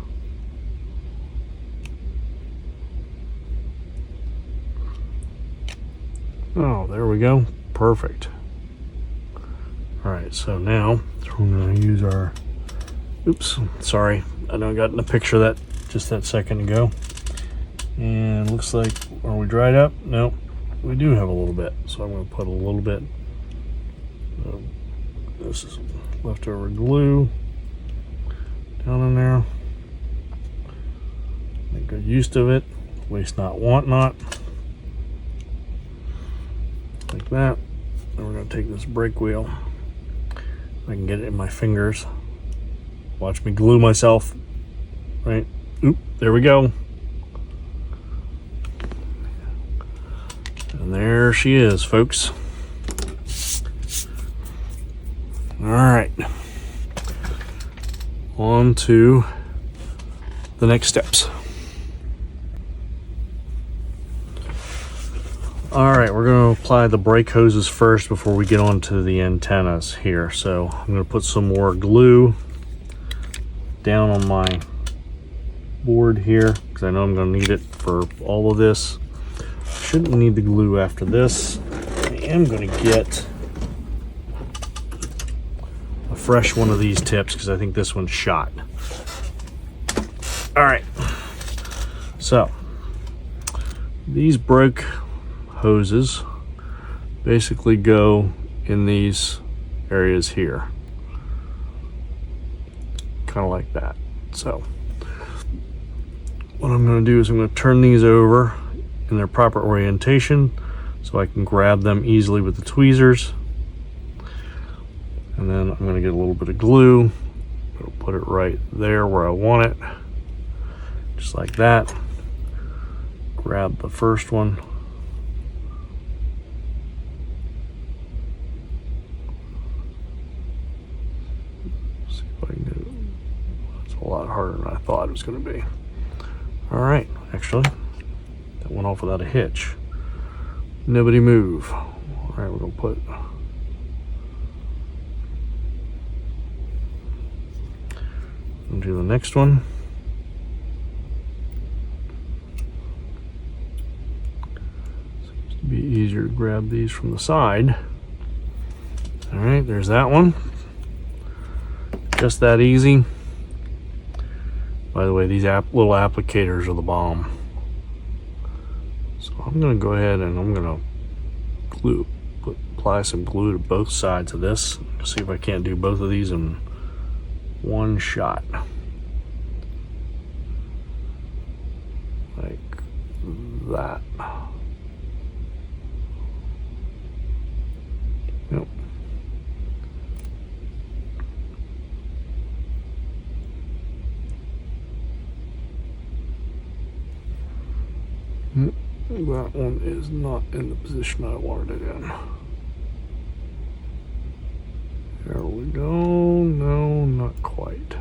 Oh, there we go. Perfect. All right, so now we're going to use our, oops, sorry. I know I got in the picture that just that second ago. And looks like, are we dried up? No, we do have a little bit. So I'm going to put a little bit of this is leftover glue down in there. Make good use of it. Waste not, want not. Like that. Then we're going to take this brake wheel. I can get it in my fingers. Watch me glue myself. Right? Oop, there we go. And there she is, folks. All right. On to the next steps. All right, we're going to apply the brake hoses first before we get on to the antennas here. So I'm going to put some more glue down on my board here because I know I'm going to need it for all of this. Shouldn't need the glue after this. I am going to get a fresh one of these tips because I think this one's shot. All right, so these brake hoses basically go in these areas here, kind of like that. So what I'm going to do is I'm going to turn these over in their proper orientation so I can grab them easily with the tweezers. And then I'm going to get a little bit of glue. I'll put it right there where I want it, just like that. Grab the first one. See if I can get it. It's a lot harder than I thought it was going to be. All right, actually, that went off without a hitch. Nobody move. All right, we're going to put do the next one. Seems to be easier to grab these from the side. All right, there's that one. Just that easy. By the way, these little applicators are the bomb. So I'm going to go ahead and I'm going to apply some glue to both sides of this. See if I can't do both of these in one shot, like that. Yep. That one is not in the position I wanted it in. There we go. No, not quite.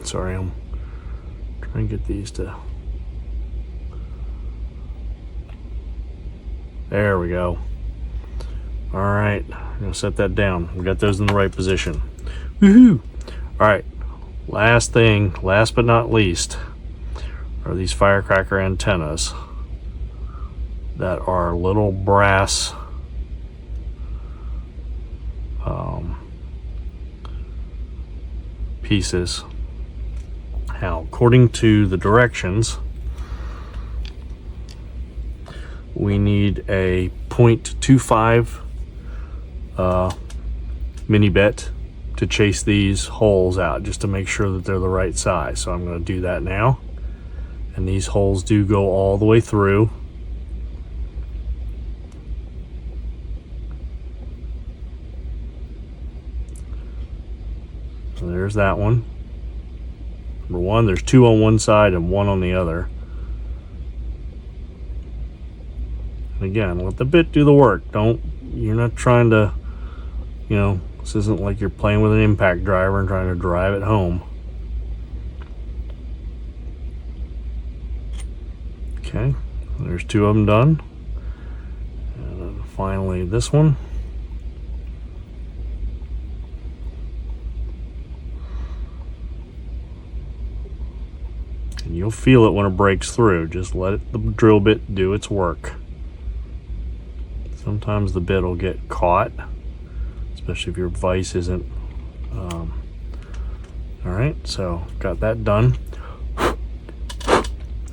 Sorry, I'm trying to get these to... There we go. All right, I'm gonna set that down. We got those in the right position. Woohoo! All right, last thing, last but not least, are these firecracker antennas that are little brass pieces. Now, according to the directions, we need a 0.25 mini bit to chase these holes out, just to make sure that they're the right size. So I'm going to do that now. And these holes do go all the way through. So there's that one. Number one, there's two on one side and one on the other. And again, let the bit do the work. You're not trying to, this isn't like you're playing with an impact driver and trying to drive it home. Okay, there's two of them done. And then finally this one. And you'll feel it when it breaks through. Just let the drill bit do its work. Sometimes the bit will get caught, especially if your vise isn't. All right, so got that done.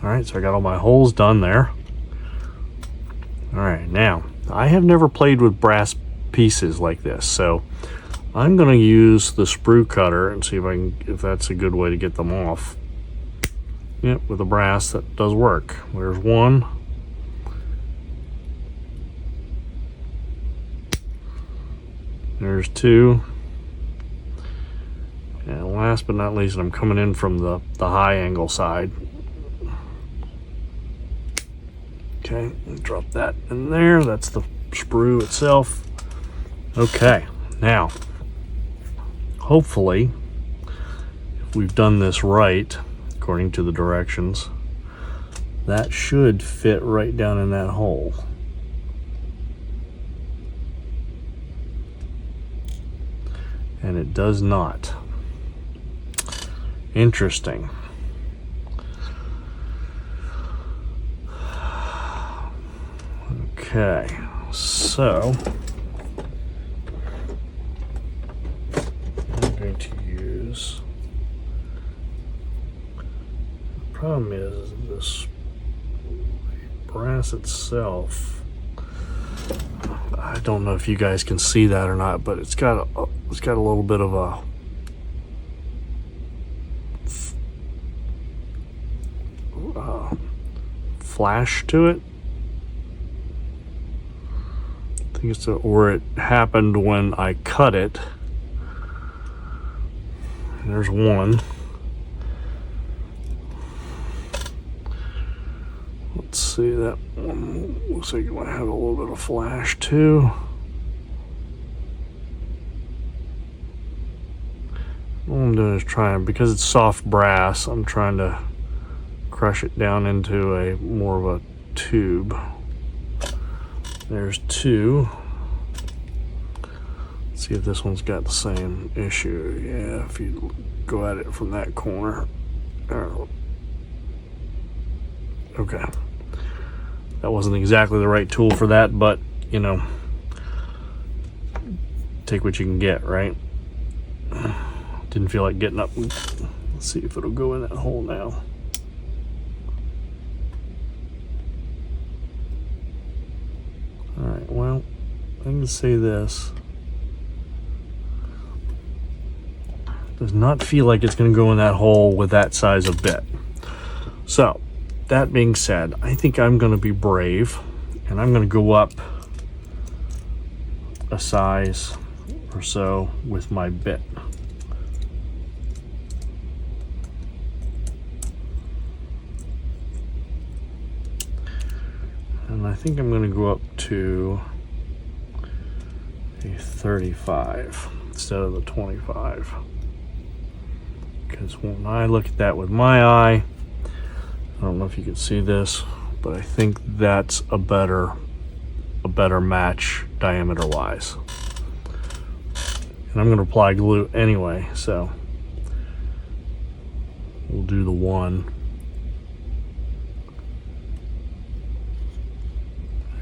All right, so I got all my holes done there. All right, now I have never played with brass pieces like this, so I'm going to use the sprue cutter and see if that's a good way to get them off. Yep, with the brass that does work. There's one. There's two. And last but not least, I'm coming in from the high angle side. Okay, drop that in there. That's the sprue itself. Okay, now, hopefully, if we've done this right, according to the directions, that should fit right down in that hole. And it does not. Interesting. Okay, so I'm going to use, the problem is this brass itself I don't know if you guys can see that or not, but it's got a little bit of a flash to it. I think it's where it happened when I cut it. There's one. Let's see, that one looks like it might have a little bit of flash too. What I'm doing is trying, because it's soft brass, I'm trying to crush it down into a more of a tube. There's two. Let's see if this one's got the same issue. Yeah, if you go at it from that corner. Okay. That wasn't exactly the right tool for that, but you know, take what you can get, right? Didn't feel like getting up. Let's see if it'll go in that hole now. All right, well, I can say this. Does not feel like it's going to go in that hole with that size of bit. So, that being said, I think I'm going to be brave, and I'm going to go up a size or so with my bit. And I think I'm going to go up to a 35 instead of the 25. Because when I look at that with my eye, I don't know if you can see this, but I think that's a better match diameter wise. And I'm going to apply glue anyway, so we'll do the one.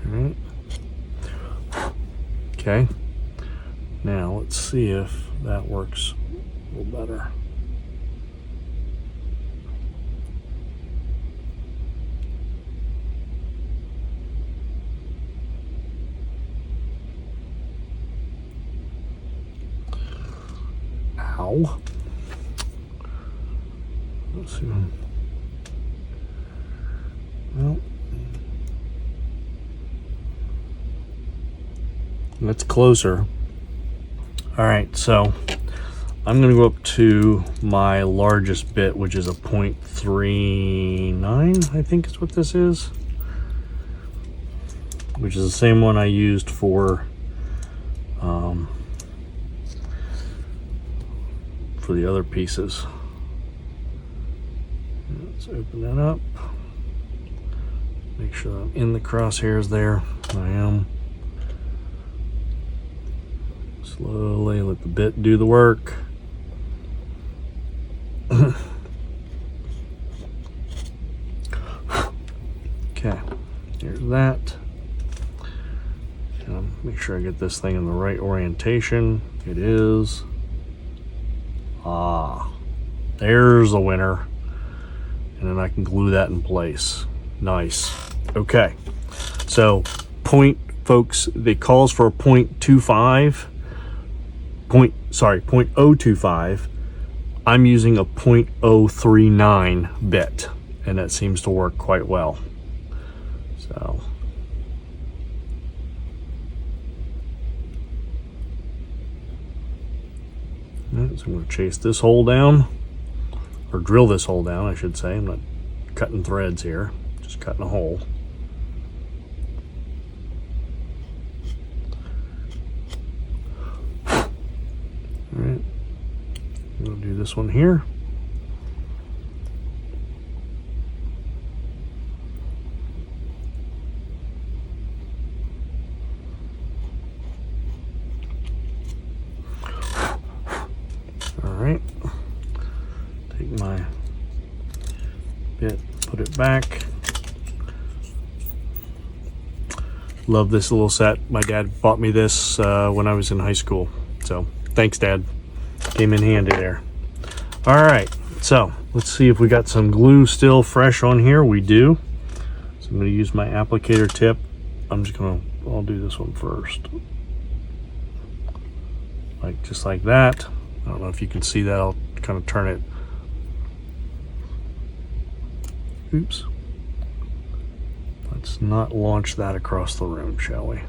All right. Okay. Now let's see if that works a little better. Ow. Let's see. Well, that's closer. All right, so I'm going to go up to my largest bit, which is a 0.39, I think is what this is, which is the same one I used for the other pieces. Let's open that up. Make sure I'm in the crosshairs there. I am. Slowly let the bit do the work. Okay, here's that. Make sure I get this thing in the right orientation. It is. Ah, there's the winner. And then I can glue that in place. Nice. Okay, so folks, it calls for a 0.25. 0.025. I'm using a 0.039 bit, and that seems to work quite well. So I'm going to chase this hole down, or drill this hole down, I should say. I'm not cutting threads here, just cutting a hole. All right, we'll do this one here. Alright, take my bit, put it back. Love this little set. My dad bought me this when I was in high school. So, thanks, Dad. Came in handy there. Alright, so let's see if we got some glue still fresh on here. We do. So I'm going to use my applicator tip. I'm just going to I'll do this one first. Like, just like that. I don't know if you can see that. I'll kind of turn it. Oops. Let's not launch that across the room, shall we?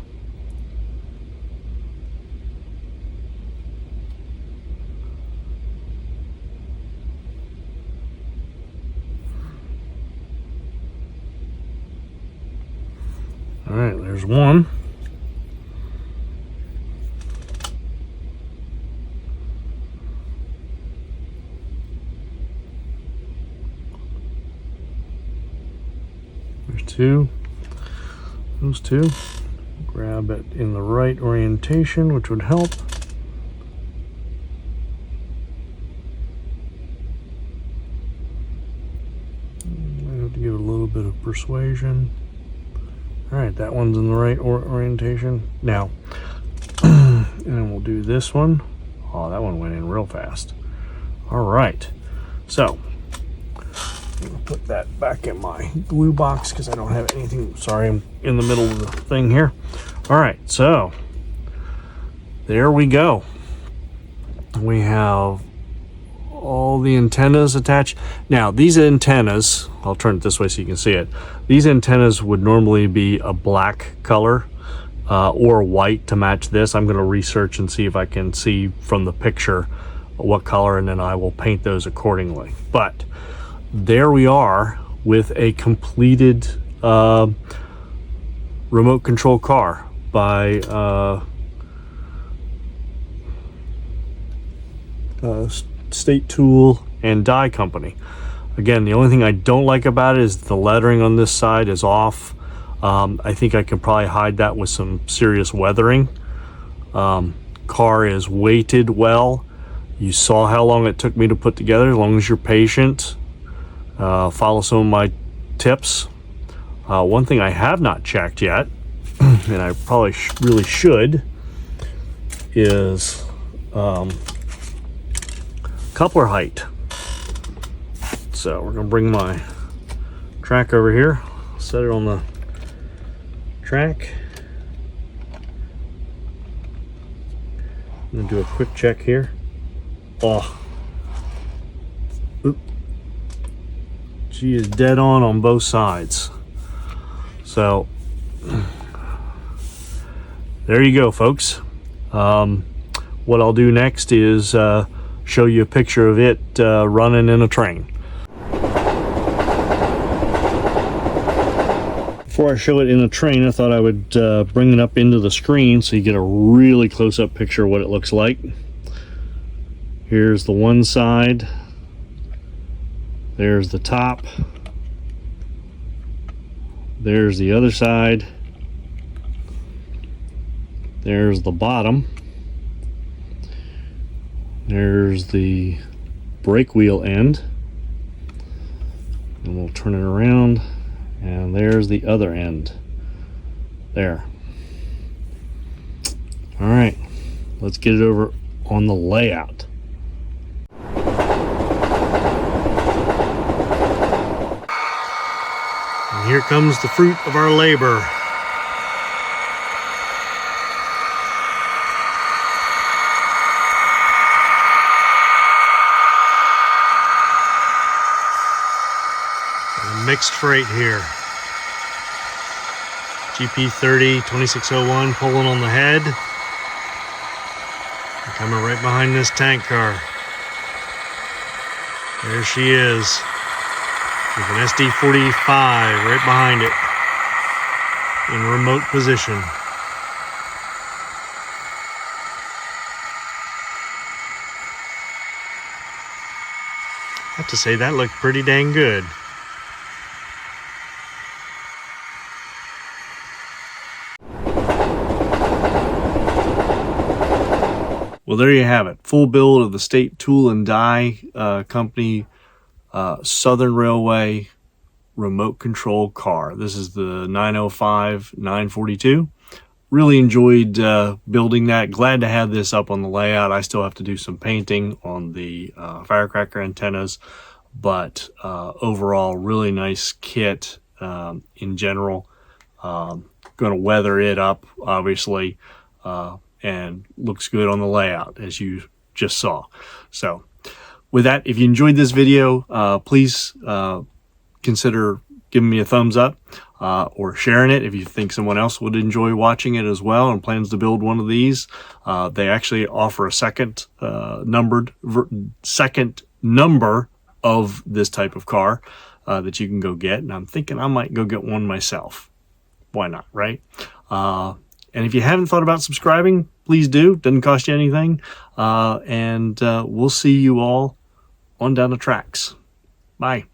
All right, there's one. There's two. Those two. Grab it in the right orientation, which would help. I have to give it a little bit of persuasion. All right, that one's in the right orientation. Now, and then we'll do this one. Oh, that one went in real fast. All right, so I'm gonna put that back in my glue box because I don't have anything. Sorry, I'm in the middle of the thing here. All right, so there we go. We have all the antennas attached. Now, these antennas, I'll turn it this way so you can see it. These antennas would normally be a black color or white to match this. I'm going to research and see if I can see from the picture what color, and then I will paint those accordingly. But there we are with a completed remote control car by State Tool and Die Company. Again, the only thing I don't like about it is the lettering on this side is off. I think I can probably hide that with some serious weathering. Car is weighted well. You saw how long it took me to put together. As long as you're patient, follow some of my tips. One thing I have not checked yet, and I probably really should, is coupler height. So we're gonna bring my track over here, set it on the track. I'm gonna do a quick check here. Oh, oop. She is dead on both sides. So there you go, folks. What I'll do next is show you a picture of it running in a train. Before I show it in a train, I thought I would bring it up into the screen so you get a really close-up picture of what it looks like. Here's the one side. There's the top. There's the other side. There's the bottom. There's the brake wheel end. And we'll turn it around. And there's the other end. There. All right, let's get it over on the layout. And here comes the fruit of our labor. Mixed freight here. GP30 2601 pulling on the head. And coming right behind this tank car. There she is. With an SD45 right behind it. In remote position. I have to say that looked pretty dang good. Well, there you have it. Full build of the State Tool and Die Company Southern Railway remote control car. This is the 905-942. Really enjoyed building that. Glad to have this up on the layout. I still have to do some painting on the firecracker antennas, but overall, really nice kit in general. going to weather it up, obviously, and looks good on the layout, as you just saw. So with that, if you enjoyed this video, please consider giving me a thumbs up or sharing it if you think someone else would enjoy watching it as well and plans to build one of these. They actually offer a second number of this type of car that you can go get, and I'm thinking I might go get one myself. Why not, right? And if you haven't thought about subscribing, please do. Doesn't cost you anything. And we'll see you all on down the tracks. Bye.